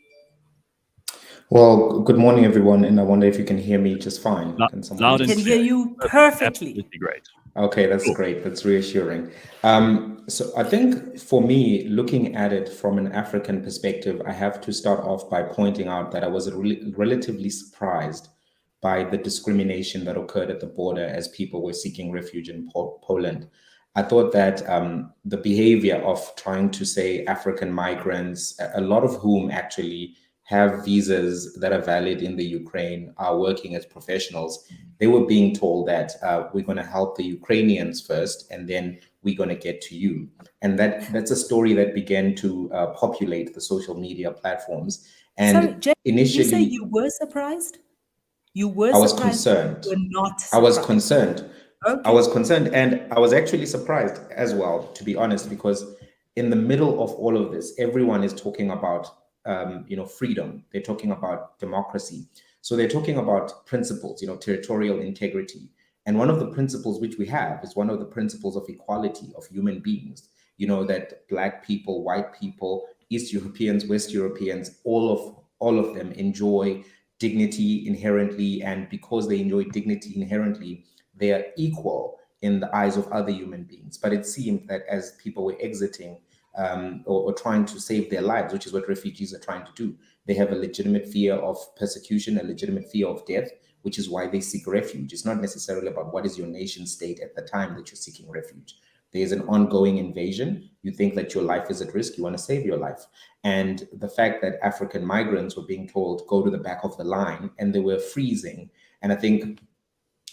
Well, good morning, everyone, and I wonder if you can hear me just fine. Loud and clear. Can hear you perfectly. Absolutely great. Okay, that's great. That's reassuring. So I think for me, looking at it from an African perspective, I have to start off by pointing out that I was relatively surprised by the discrimination that occurred at the border as people were seeking refuge in Poland. I thought that the behavior of trying to say African migrants, a lot of whom actually have visas that are valid in the Ukraine, are working as professionals, they were being told that we're going to help the Ukrainians first, and then we're going to get to you. And that's a story that began to populate the social media platforms. And sorry, Jay, initially, you say you were surprised? You were I was surprised? concerned. You were not surprised. I was concerned. Okay. I was concerned, and I was actually surprised as well, to be honest, because in the middle of all of this, everyone is talking about freedom. They're talking about democracy. So they're talking about principles, territorial integrity. And one of the principles which we have is one of the principles of equality of human beings, that Black people, white people, East Europeans, West Europeans, all of them enjoy dignity inherently. And because they enjoy dignity inherently, they are equal in the eyes of other human beings. But it seemed that as people were exiting or trying to save their lives, which is what refugees are trying to do, they have a legitimate fear of persecution, a legitimate fear of death, which is why they seek refuge. It's not necessarily about what is your nation state at the time that you're seeking refuge. There's an ongoing invasion. You think that your life is at risk. You want to save your life. And the fact that African migrants were being told, go to the back of the line, and they were freezing. And I think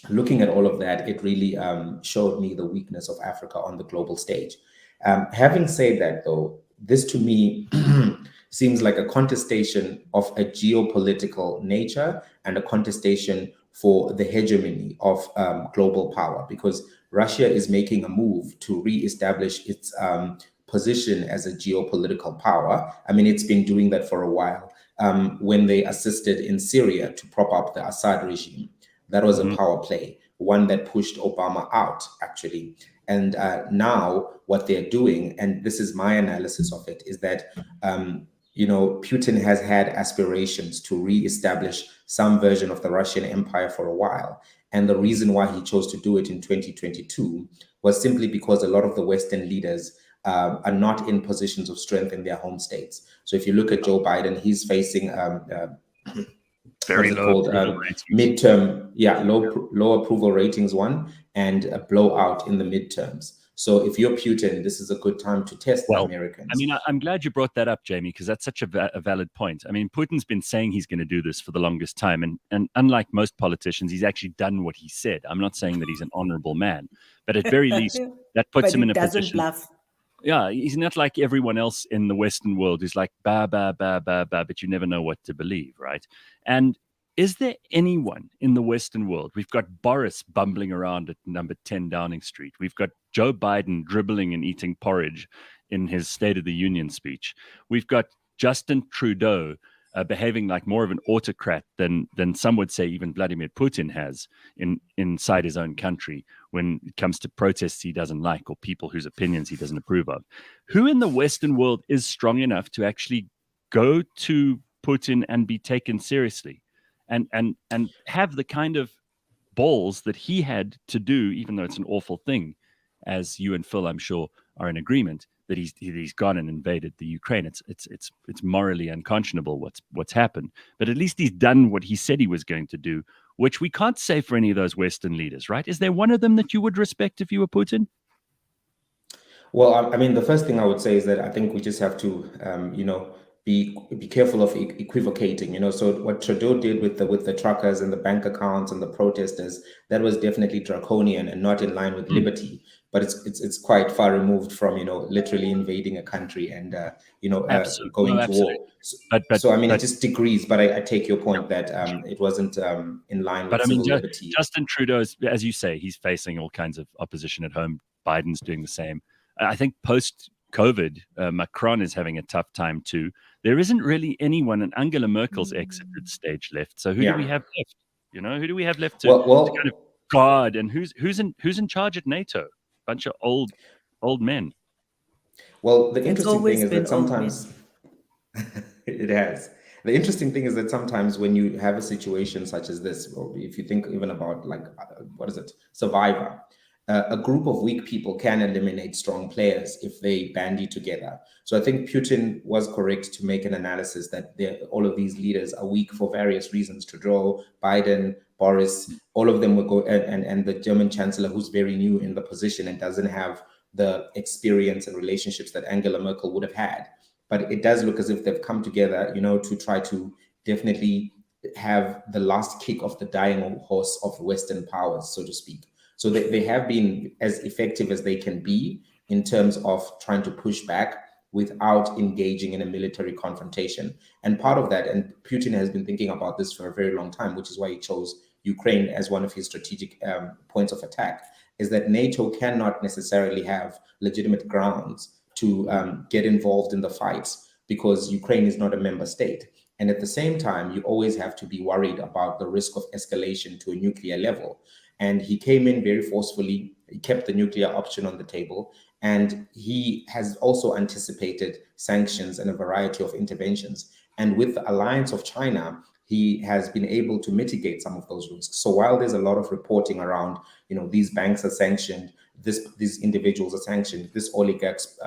looking at all of that, it really showed me the weakness of Africa on the global stage. Having said that, though, this to me seems like a contestation of a geopolitical nature and a contestation for the hegemony of global power, because Russia is making a move to reestablish its position as a geopolitical power. I mean, it's been doing that for a while. When they assisted in Syria to prop up the Assad regime, that was a power play, one that pushed Obama out, actually. And now what they're doing, and this is my analysis of it, is that, Putin has had aspirations to reestablish some version of the Russian Empire for a while. And the reason why he chose to do it in 2022 was simply because a lot of the Western leaders are not in positions of strength in their home states. So if you look at Joe Biden, he's facing very low midterm, low approval ratings one, and a blowout in the midterms. So if you're Putin, this is a good time to test the Americans. I mean, I'm glad you brought that up, Jamie, because that's such a valid point. I mean, Putin's been saying he's going to do this for the longest time. And unlike most politicians, he's actually done what he said. I'm not saying that he's an honorable man, but at very least, that puts him in a position. Bluff. Yeah, he's not like everyone else in the Western world who's like, ba, ba, ba, ba, ba, but you never know what to believe, right? And is there anyone in the Western world? We've got Boris bumbling around at number 10 Downing Street. We've got Joe Biden dribbling and eating porridge in his State of the Union speech. We've got Justin Trudeau behaving like more of an autocrat than some would say even Vladimir Putin has inside his own country when it comes to protests he doesn't like or people whose opinions he doesn't approve of. Who in the Western world is strong enough to actually go to Putin and be taken seriously? And have the kind of balls that he had to do, even though it's an awful thing, as you and Phil, I'm sure, are in agreement that he's gone and invaded the Ukraine. It's morally unconscionable what's happened, but at least he's done what he said he was going to do, which we can't say for any of those Western leaders, right? Is there one of them that you would respect if you were Putin? Well, I mean, the first thing I would say is that I think we just have to, be careful of equivocating. So what Trudeau did with the truckers and the bank accounts and the protesters, that was definitely draconian and not in line with liberty. But it's quite far removed from literally invading a country and going to war. So I mean, it just degrees. But I take your point that it wasn't in line with civil liberty. Justin Trudeau, as you say, he's facing all kinds of opposition at home. Biden's doing the same. I think post-COVID, Macron is having a tough time too. There isn't really anyone, and Angela Merkel's exited stage left. So who do we have left? Who do we have left to kind of guard? And who's in charge at NATO? Bunch of old men. Well, the interesting thing is that sometimes it has. The interesting thing is that sometimes when you have a situation such as this, or if you think even about Survivor, a group of weak people can eliminate strong players if they bandy together. So I think Putin was correct to make an analysis that all of these leaders are weak for various reasons. Trudeau, Biden, Boris, all of them will go, and the German chancellor, who's very new in the position and doesn't have the experience and relationships that Angela Merkel would have had. But it does look as if they've come together, to try to definitely have the last kick of the dying horse of Western powers, so to speak. So they have been as effective as they can be in terms of trying to push back without engaging in a military confrontation. And part of that, and Putin has been thinking about this for a very long time, which is why he chose Ukraine as one of his strategic points of attack, is that NATO cannot necessarily have legitimate grounds to get involved in the fights because Ukraine is not a member state. And at the same time, you always have to be worried about the risk of escalation to a nuclear level. And he came in very forcefully. He kept the nuclear option on the table. And he has also anticipated sanctions and a variety of interventions. And with the alliance of China, he has been able to mitigate some of those risks. So while there's a lot of reporting around, these banks are sanctioned, these individuals are sanctioned, this oligarch's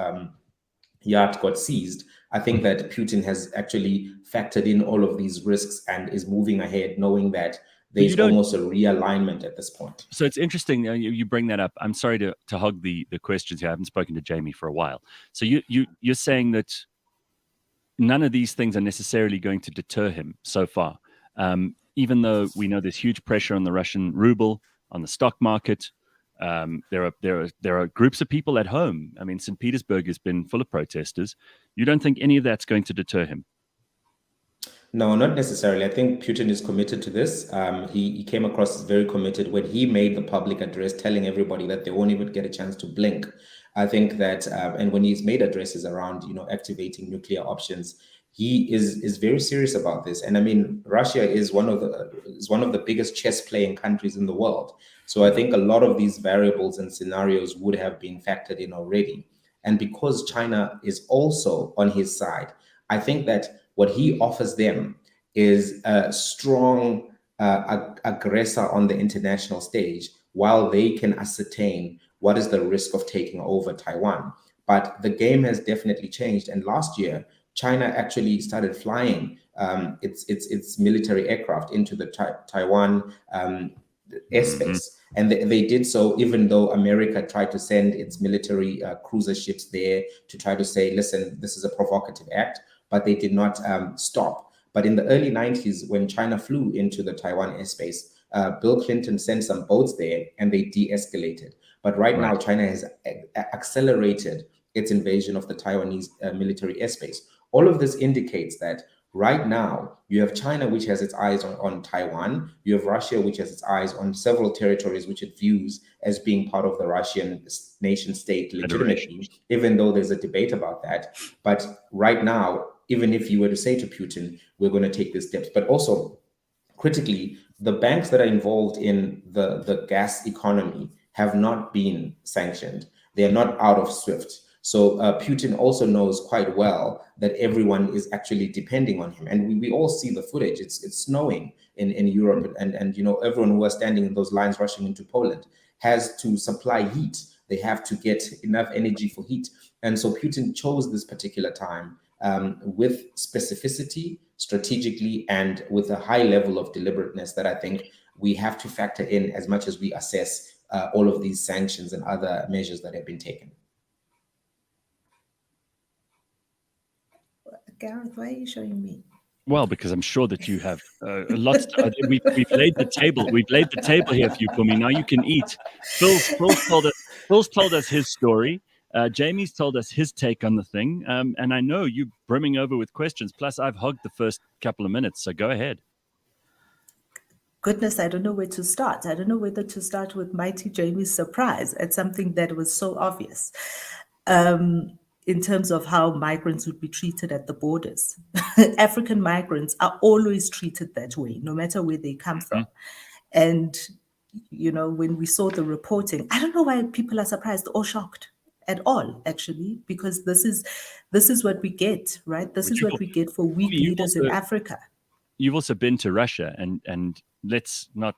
yacht got seized, I think that Putin has actually factored in all of these risks and is moving ahead, knowing that there's almost a realignment at this point. So it's interesting you bring that up. I'm sorry to hog the questions here. I haven't spoken to Jamie for a while. So you're saying that none of these things are necessarily going to deter him so far, even though we know there's huge pressure on the Russian ruble, on the stock market. There are groups of people at home. I mean, St. Petersburg has been full of protesters. You don't think any of that's going to deter him? No, not necessarily. I think Putin is committed to this. He came across as very committed when he made the public address telling everybody that they won't even get a chance to blink. I think that, and when he's made addresses around, activating nuclear options, he is very serious about this. And I mean, Russia is one of the biggest chess playing countries in the world. So I think a lot of these variables and scenarios would have been factored in already. And because China is also on his side, I think that what he offers them is a strong aggressor on the international stage, while they can ascertain what is the risk of taking over Taiwan. But the game has definitely changed. And last year, China actually started flying its military aircraft into the Taiwan airspace. And they did so even though America tried to send its military cruiser ships there to try to say, listen, this is a provocative act, but they did not stop. But in the early 90s, when China flew into the Taiwan airspace, Bill Clinton sent some boats there and they de-escalated. But right now, China has accelerated its invasion of the Taiwanese military airspace. All of this indicates that right now, you have China, which has its eyes on Taiwan. You have Russia, which has its eyes on several territories, which it views as being part of the Russian nation state legitimately, even though there's a debate about that. But right now, even if you were to say to Putin, we're going to take these steps, but also critically, the banks that are involved in the gas economy have not been sanctioned. They are not out of SWIFT. So Putin also knows quite well that everyone is actually depending on him. And we all see the footage. It's snowing in Europe. And everyone who are standing in those lines rushing into Poland has to supply heat. They have to get enough energy for heat. And so Putin chose this particular time with specificity, strategically, and with a high level of deliberateness that I think we have to factor in as much as we assess all of these sanctions and other measures that have been taken. Gareth, why are you showing me? Well, because I'm sure that you have lots. We've laid the table. We've laid the table here for you, Phumi. Now you can eat. Phil's told us his story. Jamie's told us his take on the thing. And I know you're brimming over with questions. Plus, I've hogged the first couple of minutes. So go ahead. Goodness, I don't know where to start. I don't know whether to start with Mighty Jamie's surprise at something that was so obvious. In terms of how migrants would be treated at the borders. African migrants are always treated that way, no matter where they come from. And, you know, when we saw the reporting, I don't know why people are surprised or shocked at all, actually, because this is what we get, right? This is what we get for weak leaders in Africa. You've also been to Russia, and let's not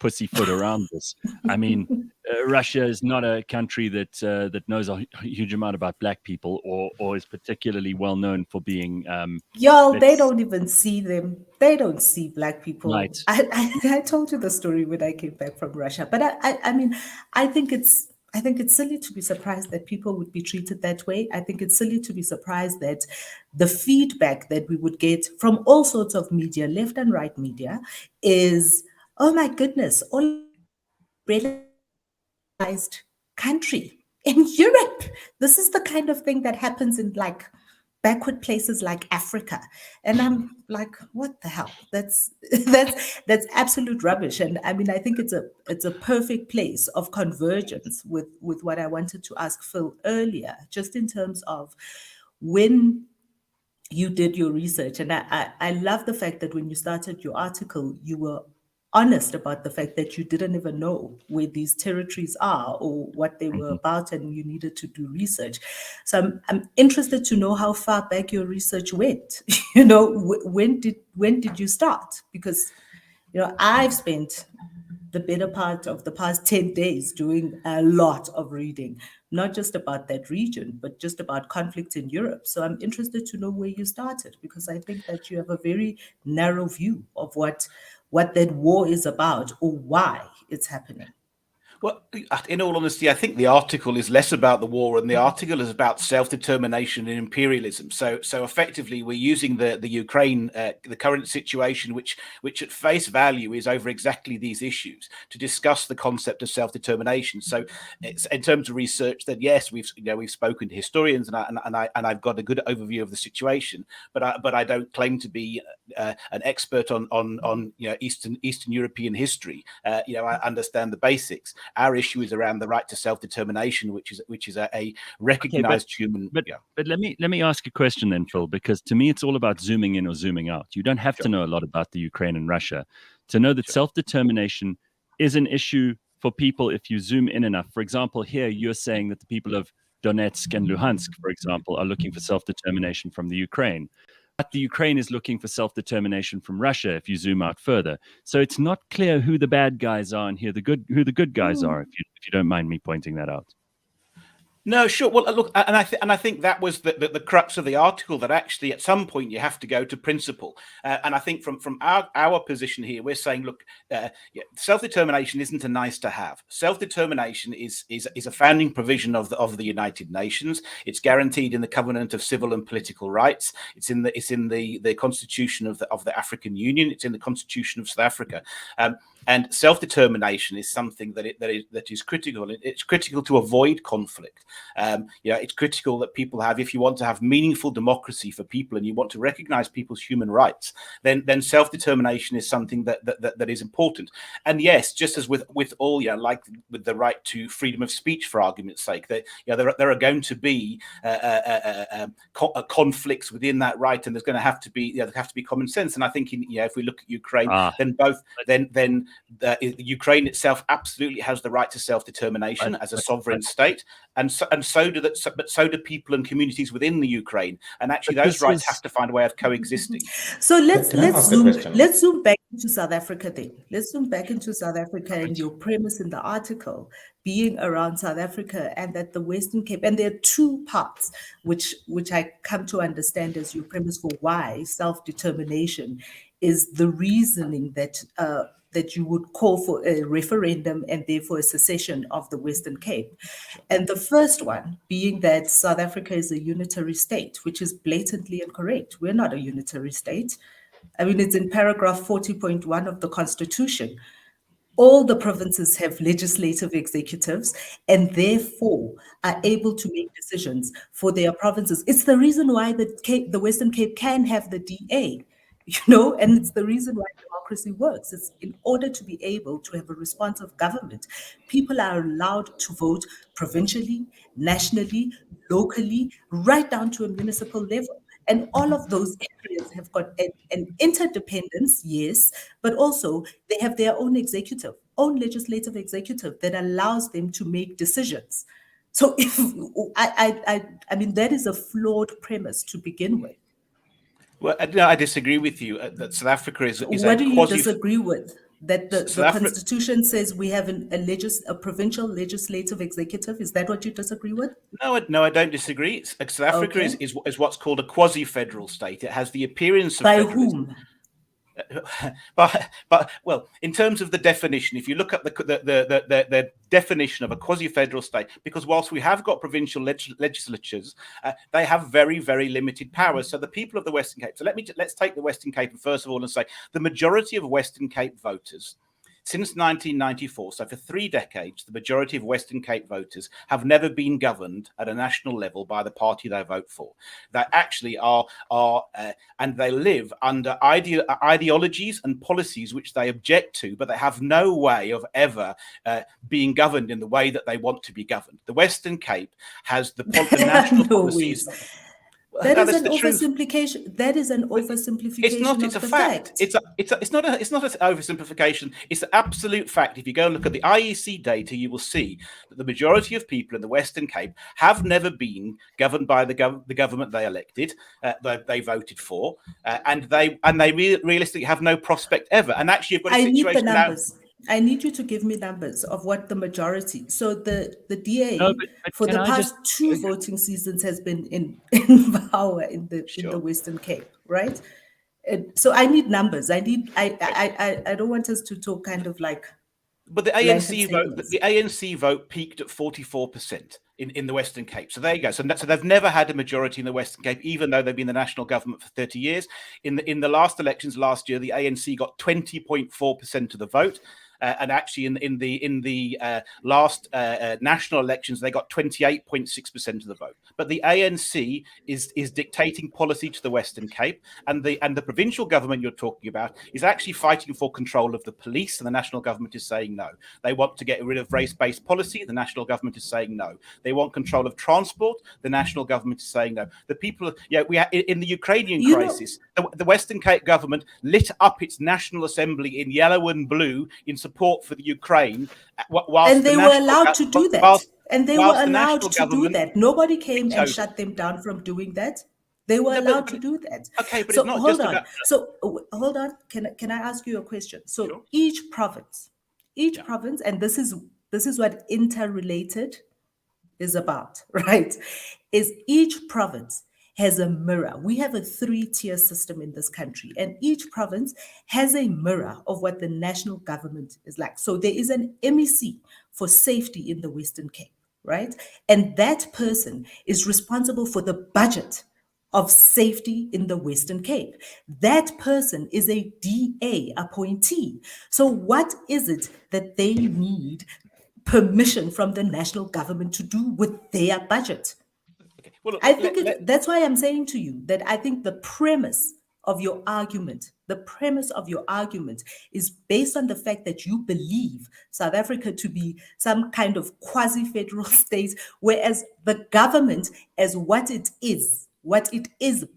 pussyfoot around this. I mean, Russia is not a country that knows a huge amount about black people, or is particularly well known for being. They don't even see them. They don't see black people. Right. I told you the story when I came back from Russia, but I mean, I think it's silly to be surprised that people would be treated that way. I think it's silly to be surprised that the feedback that we would get from all sorts of media, left and right media, is, oh my goodness, all realized country in Europe. This is the kind of thing that happens in like backward places like Africa. And I'm like, what the hell? That's absolute rubbish. And I mean, I think it's a perfect place of convergence with what I wanted to ask Phil earlier, just in terms of when you did your research. And I love the fact that when you started your article, you were honest about the fact that you didn't even know where these territories are or what they were about, and you needed to do research. So I'm interested to know how far back your research went. You know, when did you start? Because, you know, I've spent the better part of the past 10 days doing a lot of reading, not just about that region, but just about conflicts in Europe. So I'm interested to know where you started, because I think that you have a very narrow view of what that war is about or why it's happening. Well, in all honesty, I think the article is less about the war, and the article is about self-determination and imperialism. So effectively, we're using the Ukraine, the current situation, which at face value is over exactly these issues, to discuss the concept of self-determination. So, it's, in terms of research, then yes, we've spoken to historians, and I've got a good overview of the situation. But I don't claim to be an expert on Eastern European history. I understand the basics. Our issue is around the right to self-determination, which is a recognized human. But let me ask a question then, Phil, because to me it's all about zooming in or zooming out. You don't have to know a lot about the Ukraine and Russia to know that self-determination is an issue for people if you zoom in enough. For example, here you're saying that the people of Donetsk and Luhansk, for example, are looking for self-determination from the Ukraine. But the Ukraine is looking for self-determination from Russia if you zoom out further. So it's not clear who the bad guys are and who the good guys are, if you don't mind me pointing that out. No, sure. Well, look, and I think that was the crux of the article, that actually at some point you have to go to principle. And I think from our position here, we're saying, look, self-determination isn't a nice to have. Self-determination is a founding provision of the United Nations. It's guaranteed in the Covenant of Civil and Political Rights. It's in the Constitution of the African Union. It's in the Constitution of South Africa. And self-determination is something that is critical. It's critical to avoid conflict. It's critical that people have, if you want to have meaningful democracy for people and you want to recognize people's human rights, then self-determination is something that is important. And yes, just as with all, like with the right to freedom of speech, for argument's sake, that there are going to be conflicts within that right, and there's going to have to be common sense. And I think if we look at Ukraine, then Ukraine itself absolutely has the right to self-determination as a sovereign state, and so do people and communities within the Ukraine, and actually those rights have to find a way of coexisting. So let's zoom back into South Africa then. Let's zoom back into South Africa and your premise in the article being around South Africa and that the Western Cape, and there are two parts which I come to understand as your premise for why self-determination is the reasoning that that you would call for a referendum and therefore a secession of the Western Cape. And the first one being that South Africa is a unitary state, which is blatantly incorrect. We're not a unitary state. I mean, it's in paragraph 40.1 of the Constitution. All the provinces have legislative executives and therefore are able to make decisions for their provinces. It's the reason why the Western Cape can have the DA, and it's the reason why democracy works. It's in order to be able to have a responsive government, people are allowed to vote provincially, nationally, locally, right down to a municipal level. And all of those areas have got an interdependence, yes, but also they have their own legislative executive that allows them to make decisions. So if I mean, that is a flawed premise to begin with. Well, no, I disagree with you that South Africa is what do you disagree with? That the Constitution says we have a provincial legislative executive. Is that what you disagree with? No, I don't disagree. South Africa is what's called a quasi-federal state. It has the appearance of by federalism. whom? But well, in terms of the definition, if you look at the definition of a quasi-federal state, because whilst we have got provincial legislatures, they have very, very limited powers. So the people of the Western Cape. So let's take the Western Cape first of all and say the majority of Western Cape voters. Since 1994, so for 3 decades, the majority of Western Cape voters have never been governed at a national level by the party they vote for. They actually are and they live under ideologies and policies which they object to, but they have no way of ever being governed in the way that they want to be governed. The Western Cape has the national policies. That is an oversimplification. That is an oversimplification. It's not. It's a fact. It's not an oversimplification. It's an absolute fact. If you go and look at the IEC data, you will see that the majority of people in the Western Cape have never been governed by the government they elected, they voted for, and they realistically have no prospect ever. And actually, you've got a situation I need the now. numbers. I need you to give me numbers of what the majority. So the DA for the past 2 voting seasons has been in power in the Western Cape, right? So I need numbers. I don't want us to talk kind of like. But the ANC vote peaked at 44% in the Western Cape. So there you go. So they've never had a majority in the Western Cape, even though they've been the national government for 30 years. In the last elections last year, the ANC got 20.4% of the vote. And actually, in the last national elections, they got 28.6% of the vote. But the ANC is dictating policy to the Western Cape, and the provincial government you're talking about is actually fighting for control of the police, and the national government is saying no. They want to get rid of race-based policy. The national government is saying no. They want control of transport. The national government is saying no. The people, in the Ukrainian crisis, the Western Cape government lit up its National Assembly in yellow and blue in support for the Ukraine, and they were allowed to do that. And they were allowed to do that. Nobody came and shut them down from doing that. They were allowed to do that. Okay, but so it's not hold just on. about. So hold on. Can I ask you a question? So Sure. each province, and this is what interrelated is about, right? Is each province has a mirror. We have a 3-tier system in this country, and each province has a mirror of what the national government is like. So there is an MEC for safety in the Western Cape, right? And that person is responsible for the budget of safety in the Western Cape. That person is a DA appointee. So what is it that they need permission from the national government to do with their budget? Okay. Well, look, I think that's why I'm saying to you that I think the premise of your argument is based on the fact that you believe South Africa to be some kind of quasi-federal state, whereas the government, as what it is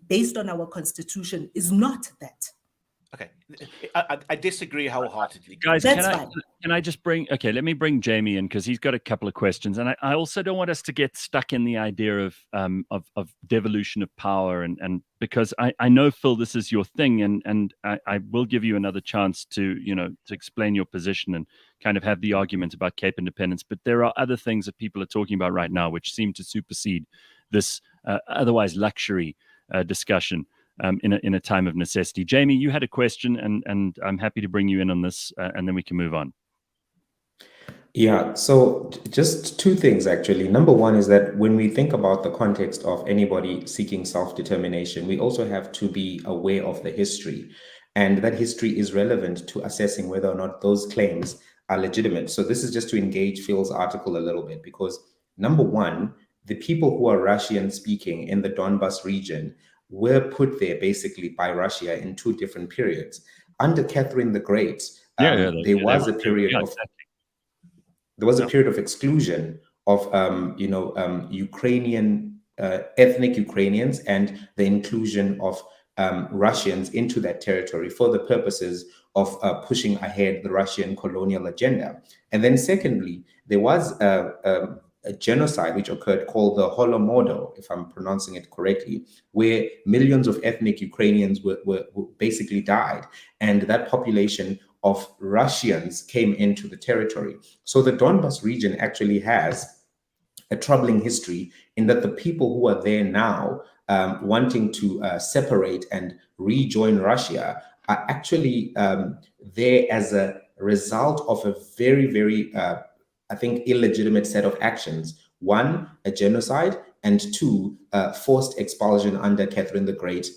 based on our constitution, is not that. Okay, I disagree wholeheartly. Guys, can I just let me bring Jamie in, because he's got a couple of questions. And I also don't want us to get stuck in the idea of devolution of power. And because I know, Phil, this is your thing, and I will give you another chance to explain your position and kind of have the argument about Cape independence. But there are other things that people are talking about right now which seem to supersede this otherwise luxury discussion. in a time of necessity. Jamie, you had a question, and I'm happy to bring you in on this, and then we can move on. Yeah, so just two things actually. Number one is that when we think about the context of anybody seeking self-determination, we also have to be aware of the history. And that history is relevant to assessing whether or not those claims are legitimate. So this is just to engage Phil's article a little bit, because number one, the people who are Russian speaking in the Donbas region were put there basically by Russia in two different periods. Under Catherine the Great, there was a period of exclusion of Ukrainian ethnic Ukrainians and the inclusion of Russians into that territory for the purposes of pushing ahead the Russian colonial agenda. And then secondly, there was a genocide which occurred called the Holodomor, if I'm pronouncing it correctly, where millions of ethnic Ukrainians were basically died, and that population of Russians came into the territory. So the Donbas region actually has a troubling history in that the people who are there now wanting to separate and rejoin Russia are actually there as a result of a very, very, I think, illegitimate set of actions. One, a genocide, and two, forced expulsion under Catherine the Great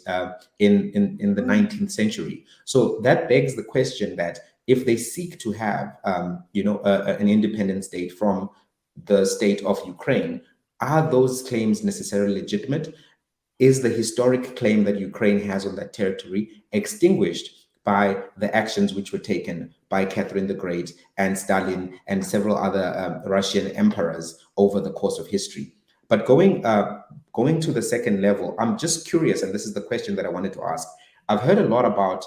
in the 19th century. So that begs the question that if they seek to have, an independent state from the state of Ukraine, are those claims necessarily legitimate? Is the historic claim that Ukraine has on that territory extinguished by the actions which were taken by Catherine the Great and Stalin and several other Russian emperors over the course of history? But going to the second level, I'm just curious, and this is the question that I wanted to ask. I've heard a lot about,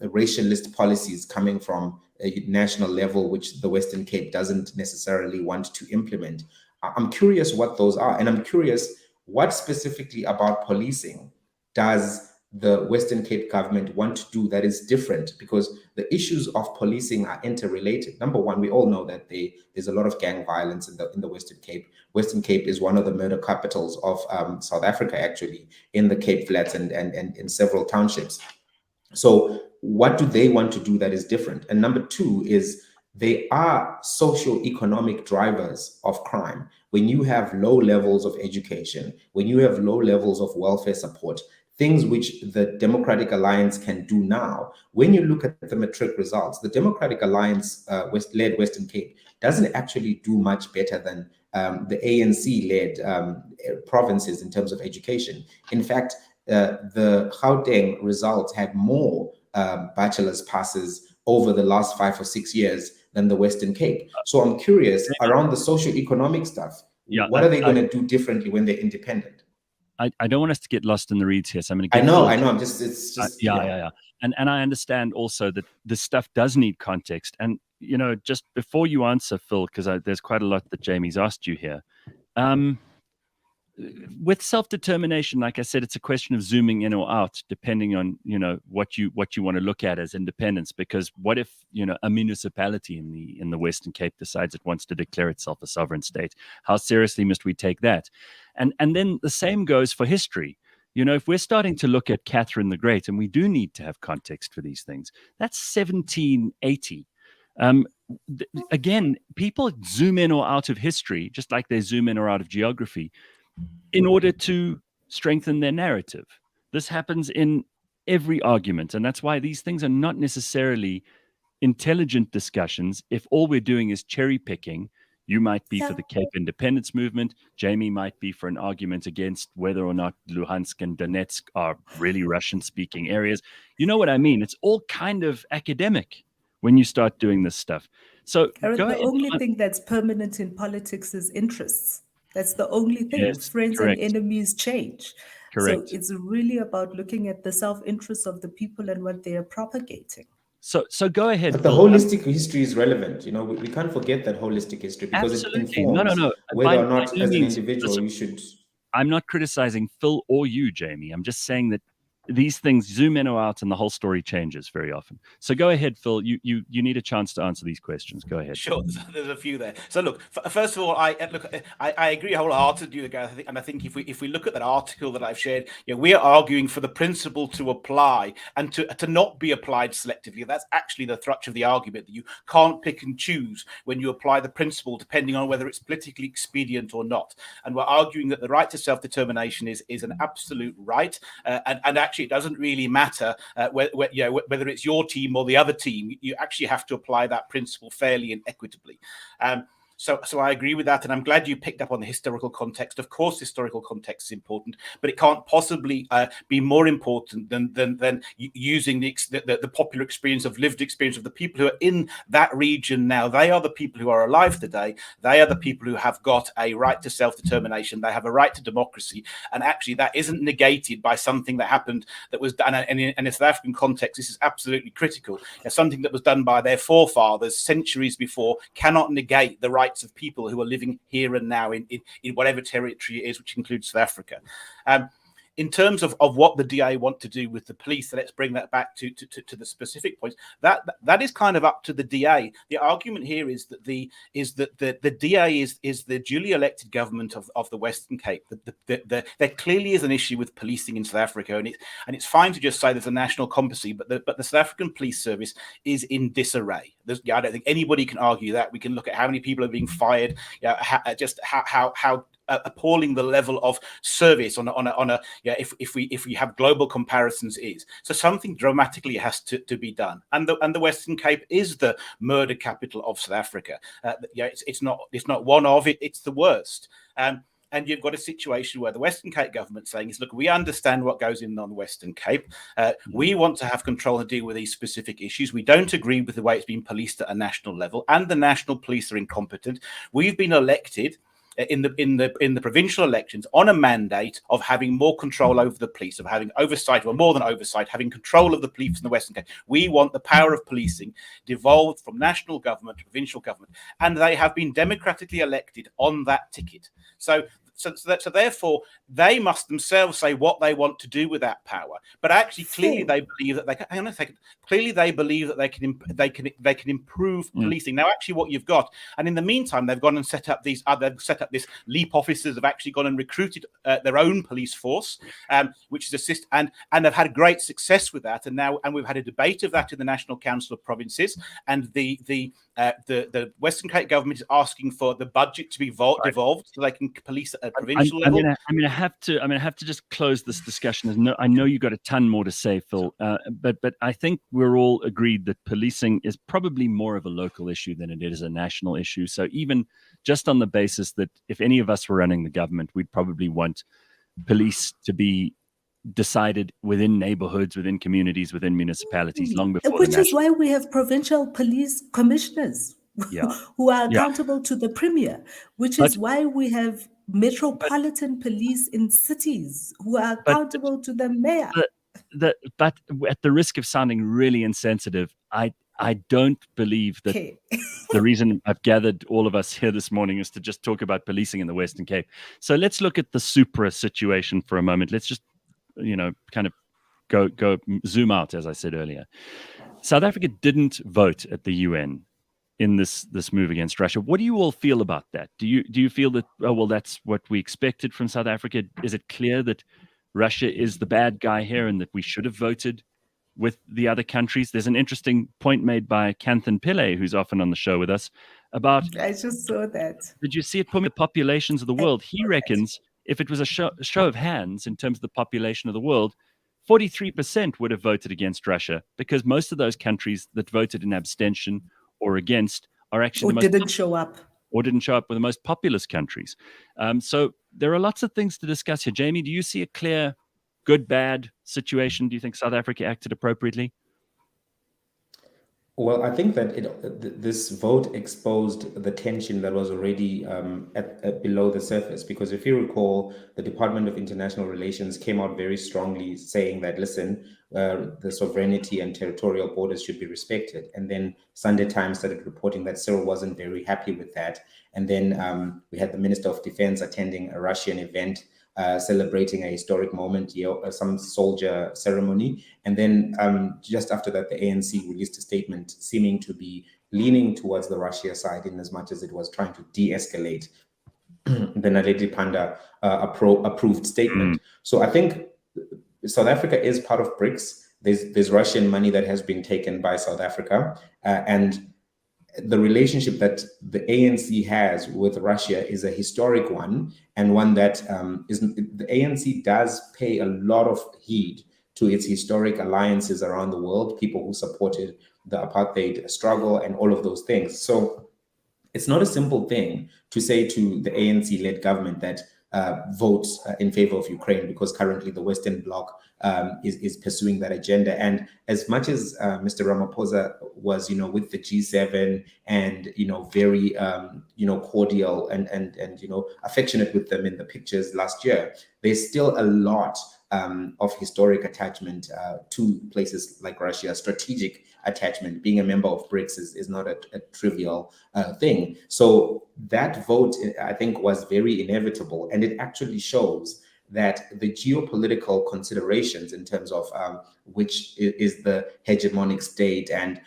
racialist policies coming from a national level, which the Western Cape doesn't necessarily want to implement. I'm curious what those are, and I'm curious what specifically about policing does the Western Cape government want to do that is different, because the issues of policing are interrelated. Number one, we all know that there's a lot of gang violence in the Western Cape. Western Cape is one of the murder capitals of South Africa, actually, in the Cape Flats and in several townships. So what do they want to do that is different? And number two is they are socio-economic drivers of crime. When you have low levels of education, when you have low levels of welfare support, things which the Democratic Alliance can do now. When you look at the matric results, the Democratic Alliance led Western Cape doesn't actually do much better than the ANC-led provinces in terms of education. In fact, the Gauteng results had more bachelor's passes over the last 5 or 6 years than the Western Cape. So I'm curious around the socio-economic stuff. What are they going to do differently when they're independent? I don't want us to get lost in the reads here, so I'm going to. I know. It's just. Yeah. And I understand also that this stuff does need context. And just before you answer, Phil, because there's quite a lot that Jamie's asked you here. With self-determination, like I said, it's a question of zooming in or out, depending on what you want to look at as independence. Because what if a municipality in the Western Cape decides it wants to declare itself a sovereign state? How seriously must we take that? And then the same goes for history. If we're starting to look at Catherine the Great, and we do need to have context for these things, that's 1780. Again, people zoom in or out of history, just like they zoom in or out of geography, in order to strengthen their narrative. This happens in every argument, and that's why these things are not necessarily intelligent discussions. If all we're doing is cherry picking, you might be for the Cape independence movement, Jamie might be for an argument against whether or not Luhansk and Donetsk are really Russian-speaking areas. You know what I mean? It's all kind of academic when you start doing this stuff. So the only thing that's permanent in politics is interests. That's the only thing. Yes, friends correct. and enemies change. Correct. So it's really about looking at the self-interest of the people and what they are propagating. So go ahead. But the holistic history is relevant. We can't forget that holistic history, because absolutely. It informs no. whether or not as an individual you should. I'm not criticizing Phil or you, Jamie. I'm just saying that these things zoom in or out and the whole story changes very often. So go ahead, Phil. You need a chance to answer these questions. Go ahead. Sure, there's a few there. So look, first of all, I agree wholeheartedly with Gareth, and I think if we look at that article that I've shared, we are arguing for the principle to apply and to not be applied selectively. That's actually the thrust of the argument, that you can't pick and choose when you apply the principle depending on whether it's politically expedient or not. And we're arguing that the right to self-determination is an absolute right, and actually it doesn't really matter whether it's your team or the other team. You actually have to apply that principle fairly and equitably. So I agree with that, and I'm glad you picked up on the historical context. Of course, historical context is important, but it can't possibly be more important than using the popular experience of lived experience of the people who are in that region now. They are the people who are alive today. They are the people who have got a right to self-determination. They have a right to democracy, and actually that isn't negated by something that happened that was done. And in a South African context, this is absolutely critical. Something that was done by their forefathers centuries before cannot negate the right of people who are living here and now in whatever territory it is, which includes South Africa. In terms of what the DA want to do with the police, so let's bring that back to the specific points. That is kind of up to the DA. The argument here is that the DA is the duly elected government of the Western Cape. There clearly is an issue with policing in South Africa, and it's fine to just say there's a national competency, but the South African police service is in disarray. I don't think anybody can argue that. We can look at how many people are being fired, how appalling the level of service on a if we have global comparisons is. So something dramatically has to be done, and the Western Cape is the murder capital of South Africa. It's not one of it, it's the worst. And you've got a situation where the Western Cape government saying is, look, we understand what goes on the Western Cape. We want to have control and deal with these specific issues. We don't agree with the way it's been policed at a national level, and the national police are incompetent. We've been elected in the provincial elections on a mandate of having more control over the police, of having oversight, or more than oversight, having control of the police in the Western Cape. We want the power of policing devolved from national government to provincial government, and they have been democratically elected on that ticket. So therefore, they must themselves say what they want to do with that power. But actually, clearly, they believe that they can. Hang on a second. Clearly, they believe that they can improve policing. Now, actually, what you've got, and in the meantime, they've gone and set up this LEAP officers have actually gone and recruited their own police force, which is and they've had great success with that. And we've had a debate of that in the National Council of Provinces, and the Western Cape government is asking for the budget to be devolved so they can police at a provincial level. I have to just close this discussion. I know you've got a ton more to say, Phil, but I think we're all agreed that policing is probably more of a local issue than it is a national issue. So even just on the basis that if any of us were running the government, we'd probably want police to be decided within neighborhoods, within communities, within municipalities, long before. Which is why we have provincial police commissioners who are accountable to the premier, which is why we have metropolitan police in cities who are accountable to the mayor. But at the risk of sounding really insensitive, I don't believe that the reason I've gathered all of us here this morning is to just talk about policing in the Western Cape. So let's look at the Supra situation for a moment. Let's just kind of go zoom out, as I said earlier. South Africa didn't vote at the UN in this move against Russia. What do you all feel about that? Do you feel that, that's what we expected from South Africa? Is it clear that Russia is the bad guy here and that we should have voted with the other countries? There's an interesting point made by Kanthan Pillay, who's often on the show with us, about... I just saw that. Did you see it, Phumi? The populations of the world. He reckons if it was a show of hands in terms of the population of the world, 43% would have voted against Russia, because most of those countries that voted in abstention or against are actually didn't show up were the most populous countries. So there are lots of things to discuss here. Jamie, do you see a clear good, bad situation? Do you think South Africa acted appropriately? Well, I think that this vote exposed the tension that was already below the surface, because if you recall, the Department of International Relations came out very strongly saying that, listen, the sovereignty and territorial borders should be respected. And then Sunday Times started reporting that Cyril wasn't very happy with that. And then we had the Minister of Defense attending a Russian event celebrating a historic moment, some soldier ceremony. And then just after that, the ANC released a statement seeming to be leaning towards the Russia side in as much as it was trying to de-escalate the Naledi Pandor approved statement. So I think South Africa is part of BRICS. There's Russian money that has been taken by South Africa, and the relationship that the ANC has with Russia is a historic one, and one that the ANC does pay a lot of heed to its historic alliances around the world, people who supported the apartheid struggle and all of those things. So it's not a simple thing to say to the ANC-led government that votes in favor of Ukraine, because currently the Western Bloc is pursuing that agenda. And as much as Mr. Ramaphosa was, with the G7 and, very, cordial and affectionate with them in the pictures last year, there's still a lot of historic attachment to places like Russia. Strategic attachment. Being a member of BRICS is not a trivial thing. So that vote, I think, was very inevitable, and it actually shows that the geopolitical considerations in terms of which is the hegemonic state and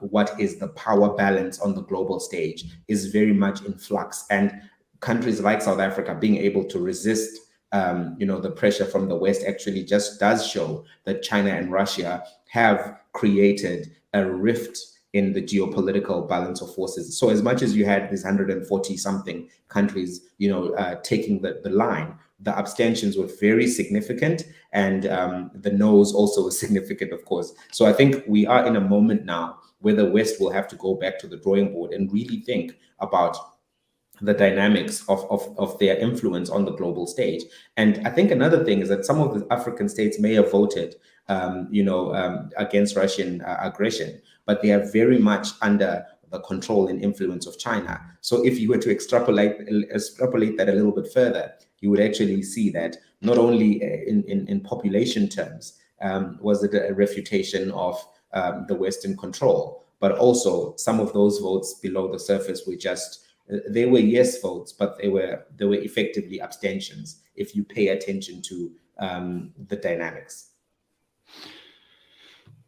what is the power balance on the global stage is very much in flux. And countries like South Africa being able to resist the pressure from the West actually just does show that China and Russia have created a rift in the geopolitical balance of forces. So as much as you had these 140 something countries, taking the line, the abstentions were very significant, and the no's also was significant, of course. So I think we are in a moment now where the West will have to go back to the drawing board and really think about the dynamics of their influence on the global stage. And I think another thing is that some of the African states may have voted, against Russian aggression, but they are very much under the control and influence of China. So if you were to extrapolate that a little bit further, you would actually see that not only in population terms was it a refutation of the Western control, but also some of those votes below the surface were just, they were yes votes, but they were effectively abstentions if you pay attention to the dynamics.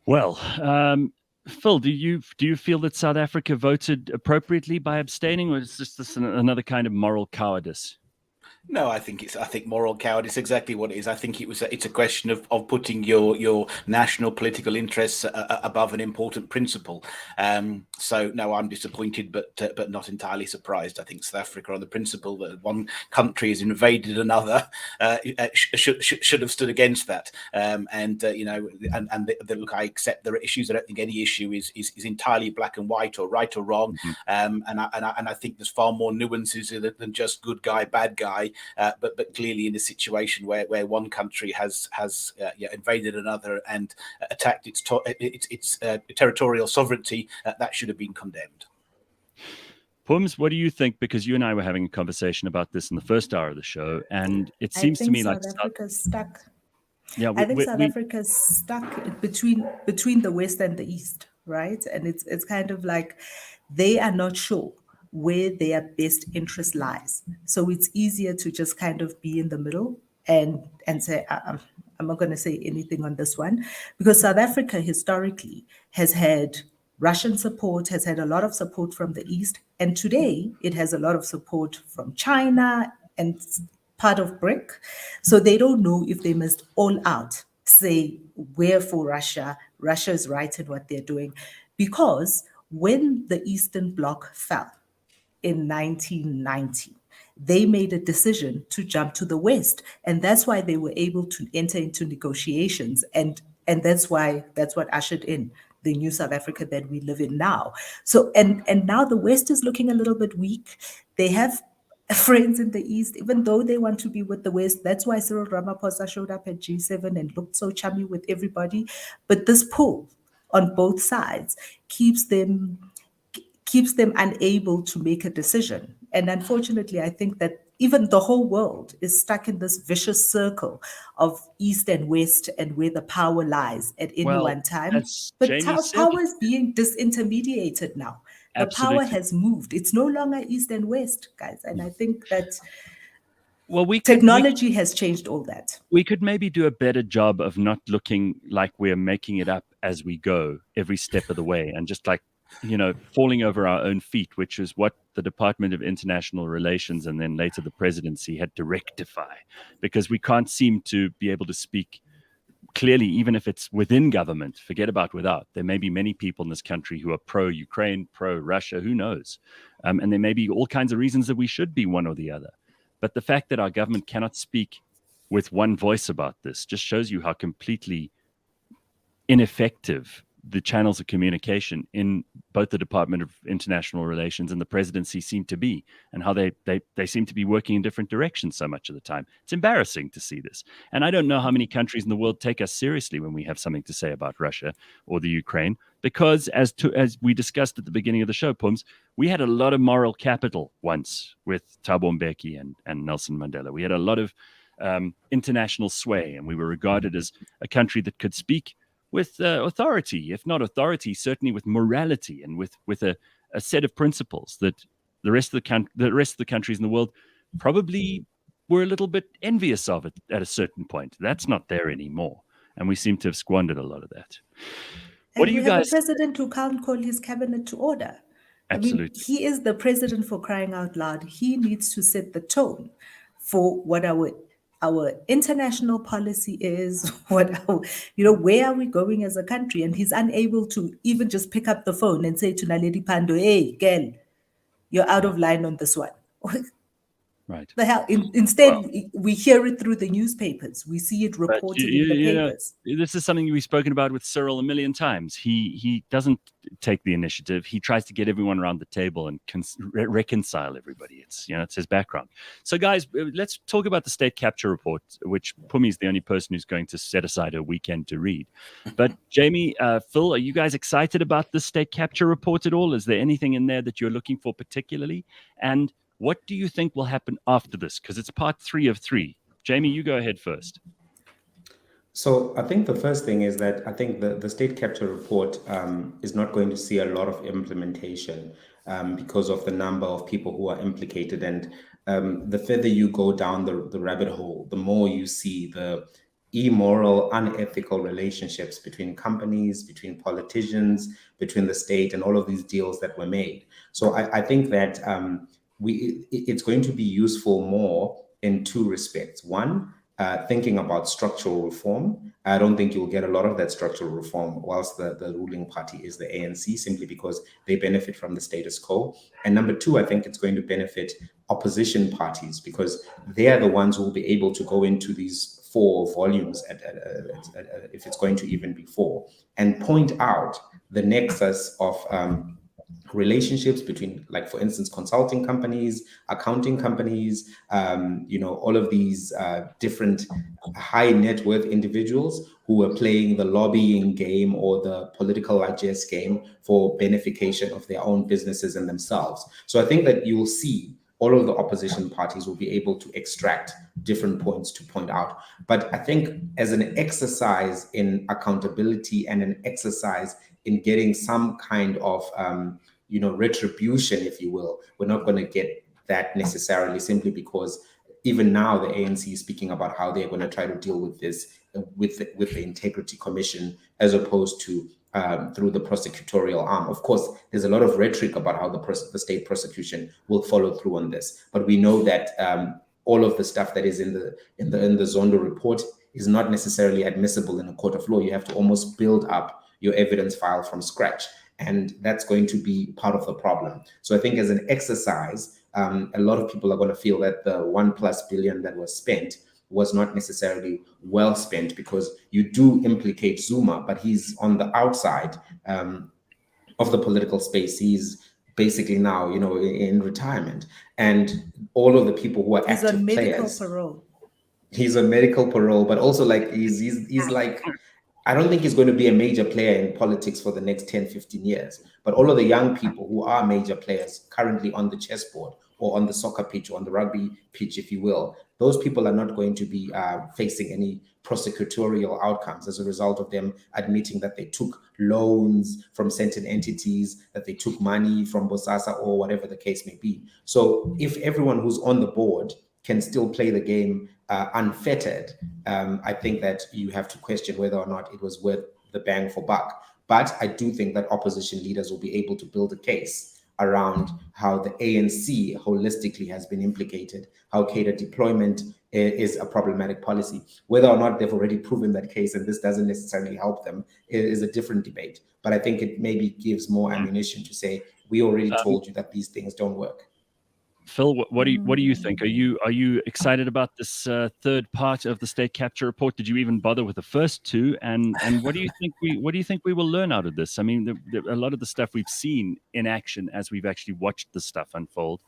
Well, Phil, do you feel that South Africa voted appropriately by abstaining, or is this another kind of moral cowardice? No, I think moral cowardice is exactly what it is. I think it's a question of putting your national political interests above an important principle. So no, I'm disappointed, but not entirely surprised. I think South Africa, on the principle that one country has invaded another, should have stood against that. Look, I accept there are issues. I don't think any issue is entirely black and white or right or wrong. And I think there's far more nuances than just good guy, bad guy. But clearly, in a situation where one country has invaded another and attacked its territorial sovereignty, that should have been condemned. Pums, what do you think? Because you and I were having a conversation about this in the first hour of the show, and it seems to me like South Africa's stuck. Yeah, I think South Africa's stuck between the West and the East, right? And it's kind of like they are not sure where their best interest lies. So it's easier to just kind of be in the middle and say, I'm not going to say anything on this one, because South Africa historically has had Russian support, has had a lot of support from the East, and today it has a lot of support from China and part of BRIC. So they don't know if they must all out say, we're for Russia, Russia is right in what they're doing. Because when the Eastern Bloc fell, in 1990, they made a decision to jump to the West, and that's why they were able to enter into negotiations, and that's what ushered in the new South Africa that we live in now. So and now the West is looking a little bit weak. They have friends in the East, even though they want to be with the West. That's why Cyril Ramaphosa showed up at G7 and looked so chummy with everybody. But this pull on both sides keeps them unable to make a decision. And unfortunately, I think that even the whole world is stuck in this vicious circle of East and West and where the power lies at any one time. But power is being disintermediated now. The power has moved. It's no longer East and West, guys. And I think that Well, technology has changed all that. We could maybe do a better job of not looking like we're making it up as we go every step of the way, and just like, falling over our own feet, which is what the Department of International Relations and then later the presidency had to rectify, because we can't seem to be able to speak clearly, even if it's within government. Forget about without. There may be many people in this country who are pro-Ukraine, pro-Russia, who knows? And there may be all kinds of reasons that we should be one or the other. But the fact that our government cannot speak with one voice about this just shows you how completely ineffective the channels of communication in both the Department of International Relations and the presidency seem to be, and how they seem to be working in different directions so much of the time. It's embarrassing to see this. And I don't know how many countries in the world take us seriously when we have something to say about Russia or the Ukraine, because as we discussed at the beginning of the show, Pums, we had a lot of moral capital once with Thabo Mbeki and Nelson Mandela. We had a lot of international sway, and we were regarded as a country that could speak with authority, if not authority, certainly with morality and with a set of principles that the rest of the countries in the world probably were a little bit envious of it at a certain point. That's not there anymore, and we seem to have squandered a lot of that. What do you guys? Have a president who can't call his cabinet to order. Absolutely. I mean, he is the president, for crying out loud. He needs to set the tone for what our international policy is, where are we going as a country? And he's unable to even just pick up the phone and say to Naledi Pandor, "Hey, girl, you're out of line on this one." Right. The hell? Instead, we hear it through the newspapers. We see it reported in the papers. This is something we've spoken about with Cyril a million times. He doesn't take the initiative. He tries to get everyone around the table and reconcile everybody. It's his background. So, guys, let's talk about the state capture report, which Phumi is the only person who's going to set aside a weekend to read. But Jamie, Phil, are you guys excited about the state capture report at all? Is there anything in there that you're looking for particularly? And what do you think will happen after this? Because it's part 3 of 3. Jamie, you go ahead first. So I think the first thing is that I think the state capture report is not going to see a lot of implementation because of the number of people who are implicated. And the further you go down the rabbit hole, the more you see the immoral, unethical relationships between companies, between politicians, between the state, and all of these deals that were made. So I think that it's going to be useful more in 2 respects. One, thinking about structural reform. I don't think you'll get a lot of that structural reform whilst the ruling party is the ANC, simply because they benefit from the status quo. And number 2, I think it's going to benefit opposition parties, because they are the ones who will be able to go into these 4 volumes, if it's going to even be 4, and point out the nexus of relationships between, like, for instance, consulting companies, accounting companies, all of these different high net worth individuals who are playing the lobbying game or the political largesse game for benefication of their own businesses and themselves. So I think that you will see all of the opposition parties will be able to extract different points to point out. But I think as an exercise in accountability and an exercise in getting some kind of retribution, if you will, we're not going to get that necessarily, simply because even now the ANC is speaking about how they're going to try to deal with this with the Integrity Commission, as opposed to through the prosecutorial arm. Of course, there's a lot of rhetoric about how the state prosecution will follow through on this, but we know that all of the stuff that is in the Zondo report is not necessarily admissible in a court of law. You have to almost build up your evidence file from scratch, and that's going to be part of the problem. So I think as an exercise, a lot of people are going to feel that the $1+ billion that was spent was not necessarily well spent, because you do implicate Zuma, but he's on the outside of the political space. He's basically now, in retirement, and all of the people who are active players. He's on medical parole. He's on medical parole, but also he's like, I don't think he's going to be a major player in politics for the next 10, 15 years. But all of the young people who are major players currently on the chessboard or on the soccer pitch or on the rugby pitch, if you will, those people are not going to be facing any prosecutorial outcomes as a result of them admitting that they took loans from certain entities, that they took money from Bosasa or whatever the case may be. So if everyone who's on the board can still play the game unfettered, I think that you have to question whether or not it was worth the bang for buck. But I do think that opposition leaders will be able to build a case around how the ANC holistically has been implicated, how cadre deployment is a problematic policy. Whether or not they've already proven that case and this doesn't necessarily help them is a different debate. But I think it maybe gives more ammunition to say, we already told you that these things don't work. Phil, what do you think? Are you excited about this third part of the state capture report? Did you even bother with the first two? And what do you think we will learn out of this? I mean, a lot of the stuff we've seen in action as we've actually watched the stuff unfold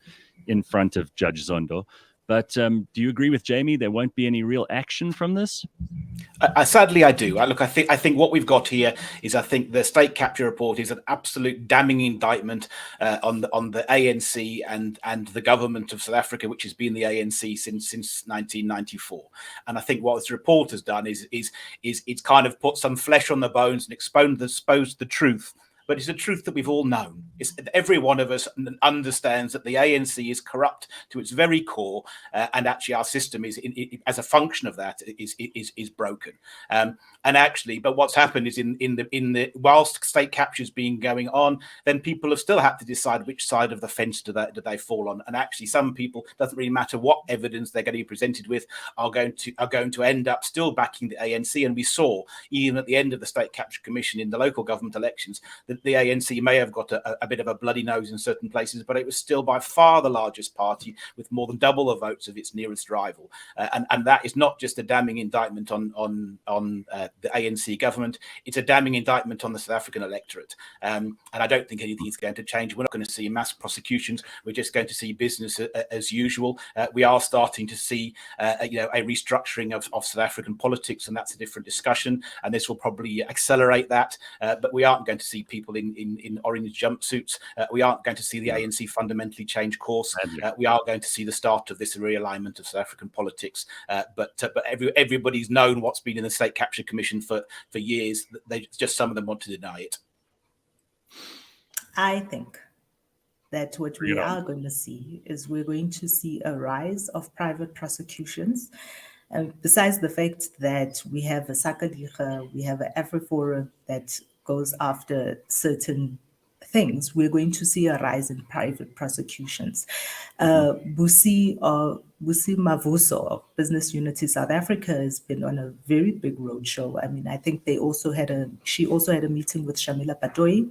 in front of Judge Zondo. But do you agree with Jamie? There won't be any real action from this? Sadly, I do. I think what we've got here is, I think the state capture report is an absolute damning indictment on the ANC and the government of South Africa, which has been the ANC since 1994. And I think what this report has done is it's kind of put some flesh on the bones and exposed the truth. But it's a truth that we've all known. Every one of us understands that the ANC is corrupt to its very core, and actually our system is, as a function of that, is broken. But what's happened is whilst state capture is going on, then people have still had to decide which side of the fence do they fall on. And actually, some people, doesn't really matter what evidence they're going to be presented with, are going to end up still backing the ANC. And we saw even at the end of the State Capture Commission in the local government elections that the ANC may have got a bit of a bloody nose in certain places, but it was still by far the largest party with more than double the votes of its nearest rival. And that is not just a damning indictment on the ANC government, it's a damning indictment on the South African electorate. And I don't think anything is going to change. We're not going to see mass prosecutions. We're just going to see business as usual. We are starting to see a restructuring of South African politics, and that's a different discussion. And this will probably accelerate that. But we aren't going to see people in orange jumpsuits. We aren't going to see the ANC fundamentally change course. We are going to see the start of this realignment of South African politics. But everybody's known what's been in the State Capture Commission for years. Some of them want to deny it. I think that what we are going to see is we're going to see a rise of private prosecutions. And besides the fact that we have a Sakaliga, we have an AfriForum that goes after certain things, we're going to see a rise in private prosecutions. Busi Mavuso of Business Unity South Africa has been on a very big roadshow. I mean, I think she also had a meeting with Shamila Patoi,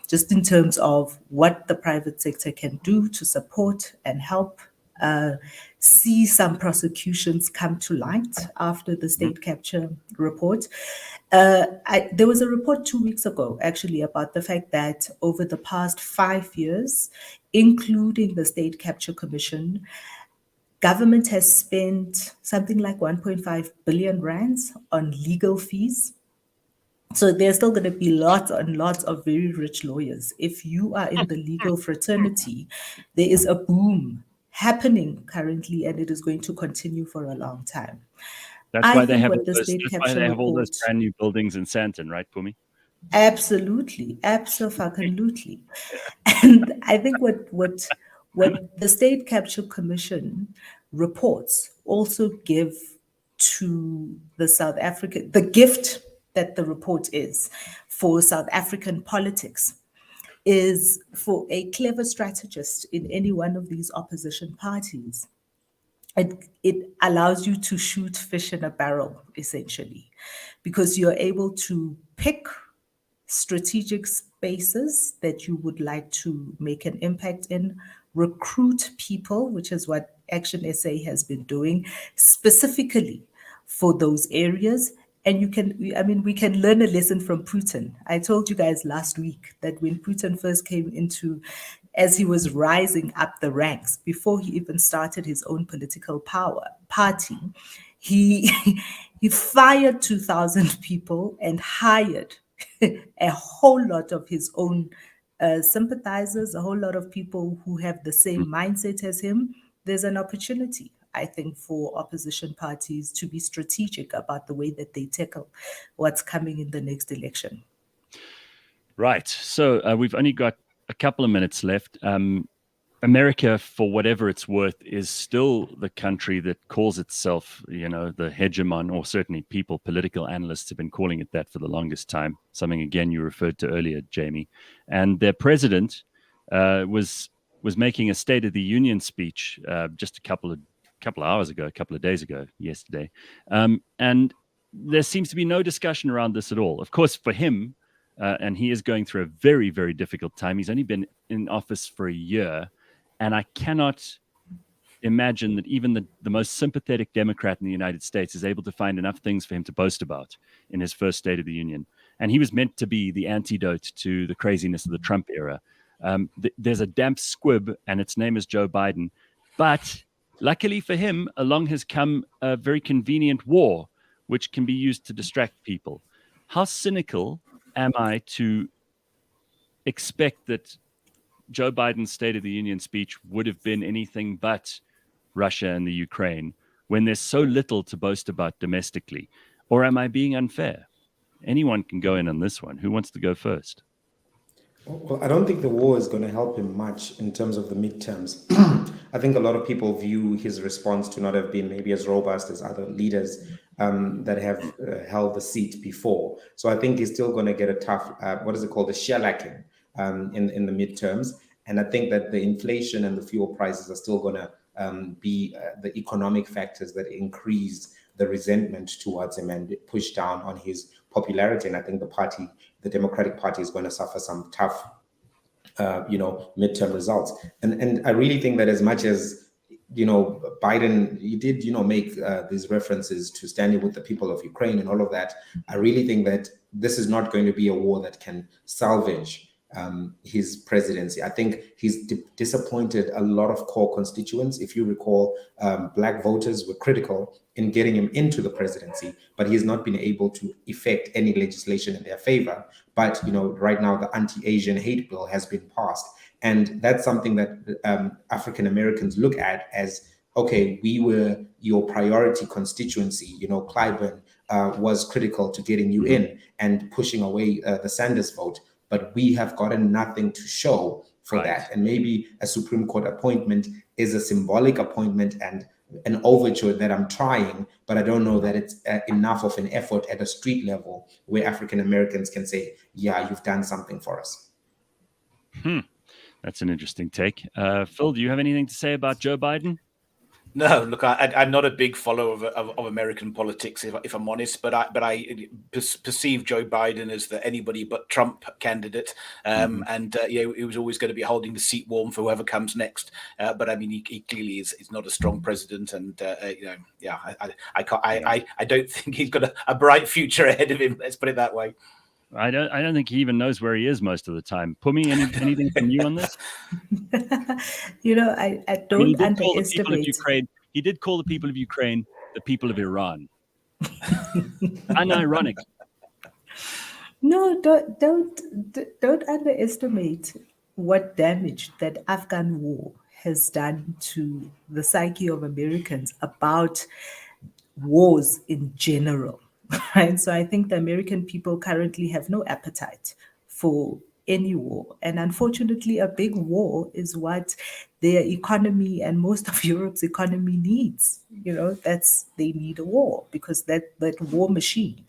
just in terms of what the private sector can do to support and help see some prosecutions come to light after the state capture report. There was a report 2 weeks ago, actually, about the fact that over the past 5 years, including the State Capture Commission, government has spent something like 1.5 billion rands on legal fees. So there's still going to be lots and lots of very rich lawyers. If you are in the legal fraternity, there is a boom happening currently, and it is going to continue for a long time. That's why they have all those brand new buildings in Sandton, right, Phumi? Absolutely, absolutely. And I think what the State Capture Commission reports also give to the South African, the gift that the report is for South African politics, is for a clever strategist in any one of these opposition parties. It allows you to shoot fish in a barrel, essentially, because you're able to pick strategic spaces that you would like to make an impact in, recruit people, which is what Action SA has been doing specifically for those areas. And we can learn a lesson from Putin. I told you guys last week that when Putin first came as he was rising up the ranks, before he even started his own political party, he fired 2,000 people and hired a whole lot of his own sympathizers, a whole lot of people who have the same mindset as him. There's an opportunity, I think, for opposition parties to be strategic about the way that they tackle what's coming in the next election. Right. So we've only got a couple of minutes left. America, for whatever it's worth, is still the country that calls itself, the hegemon, or certainly political analysts have been calling it that for the longest time. Something, again, you referred to earlier, Jamie. And their president was making a State of the Union speech just a couple of hours ago, a couple of days ago, yesterday. And there seems to be no discussion around this at all. Of course, for him, and he is going through a very, very difficult time. He's only been in office for a year. And I cannot imagine that even the most sympathetic Democrat in the United States is able to find enough things for him to boast about in his first State of the Union. And he was meant to be the antidote to the craziness of the Trump era. There's a damp squib, and its name is Joe Biden. But luckily for him, along has come a very convenient war, which can be used to distract people. How cynical am I to expect that Joe Biden's State of the Union speech would have been anything but Russia and the Ukraine when there's so little to boast about domestically? Or am I being unfair? Anyone can go in on this one. Who wants to go first? Well, I don't think the war is going to help him much in terms of the midterms. I think a lot of people view his response to not have been maybe as robust as other leaders that have held the seat before. So I think he's still going to get a tough, what is it called, a shellacking in the midterms. And I think that the inflation and the fuel prices are still going to be the economic factors that increase the resentment towards him and push down on his popularity. And I think the Democratic Party is going to suffer some tough, midterm results. And I really think that as much as, Biden, he did, make these references to standing with the people of Ukraine and all of that, I really think that this is not going to be a war that can salvage his presidency. I think he's disappointed a lot of core constituents. If you recall, Black voters were critical in getting him into the presidency, but he has not been able to effect any legislation in their favor. But, right now the anti-Asian hate bill has been passed. And that's something that African Americans look at as, okay, we were your priority constituency. Clyburn was critical to getting you in and pushing away the Sanders vote. But we have gotten nothing to show for that. And maybe a Supreme Court appointment is a symbolic appointment and an overture that I'm trying, but I don't know that it's enough of an effort at a street level where African Americans can say, yeah, you've done something for us. That's an interesting take. Phil, do you have anything to say about Joe Biden? No, look, I'm not a big follower of American politics, if I'm honest, but I perceive Joe Biden as the anybody but Trump candidate, and he was always going to be holding the seat warm for whoever comes next. But I mean, he clearly is not a strong president, and I don't think he's got a bright future ahead of him. Let's put it that way. I don't think he even knows where he is most of the time. Phumi, anything from you on this? I don't underestimate. He did call the people of Ukraine the people of Iran. Unironic. No, don't underestimate what damage that Afghan war has done to the psyche of Americans about wars in general. Right? So I think the American people currently have no appetite for any war. And unfortunately, a big war is what their economy and most of Europe's economy needs. They need a war because that war machine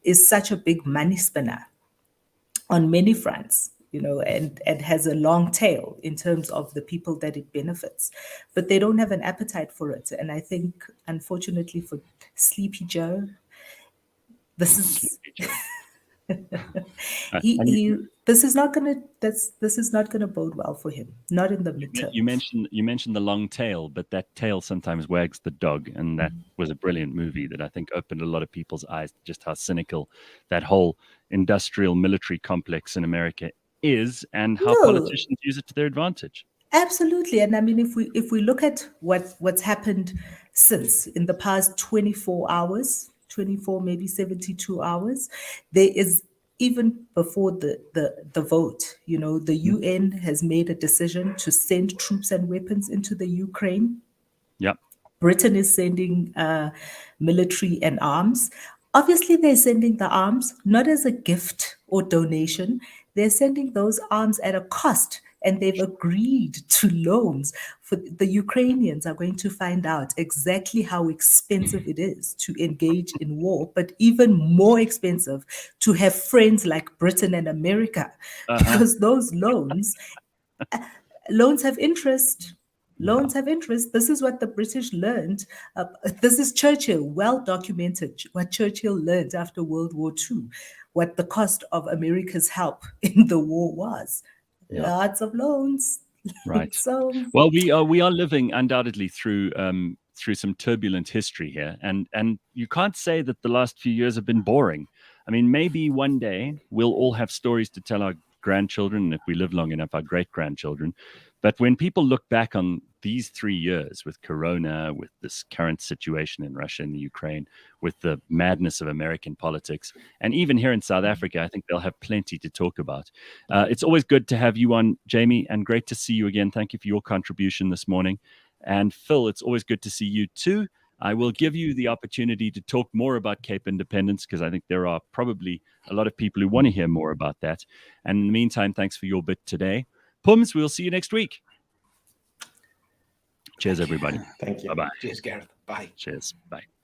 is such a big money spinner on many fronts, and has a long tail in terms of the people that it benefits. But they don't have an appetite for it. And I think, unfortunately, for Sleepy Joe, this is this is not gonna bode well for him. Not in the midterm. You mentioned the long tail, but that tail sometimes wags the dog, and that was a brilliant movie that I think opened a lot of people's eyes to just how cynical that whole industrial military complex in America is, and how politicians use it to their advantage. Absolutely. And I mean, if we look at what's happened since in the past 24 hours. 24, maybe 72 hours. There is, even before the vote, the UN has made a decision to send troops and weapons into the Ukraine. Yep. Britain is sending military and arms. Obviously, they're sending the arms not as a gift or donation. They're sending those arms at a cost and they've agreed to loans. For the Ukrainians are going to find out exactly how expensive it is to engage in war, but even more expensive to have friends like Britain and America, because those loans have interest. Loans have interest. This is what the British learned. This is Churchill, well documented, what Churchill learned after World War II, what the cost of America's help in the war was. Lots of loans. Right. So, well, we are living undoubtedly through some turbulent history here, and you can't say that the last few years have been boring. I mean, maybe one day we'll all have stories to tell our grandchildren, and if we live long enough, our great-grandchildren. But when people look back on these 3 years with Corona, with this current situation in Russia and the Ukraine, with the madness of American politics, and even here in South Africa, I think they'll have plenty to talk about. It's always good to have you on, Jamie, and great to see you again. Thank you for your contribution this morning. And Phil, it's always good to see you too. I will give you the opportunity to talk more about Cape Independence, because I think there are probably a lot of people who want to hear more about that. And in the meantime, thanks for your bit today. Pums, we'll see you next week. Cheers, everybody. Thank you. Bye-bye. Cheers, Gareth. Bye. Cheers. Bye.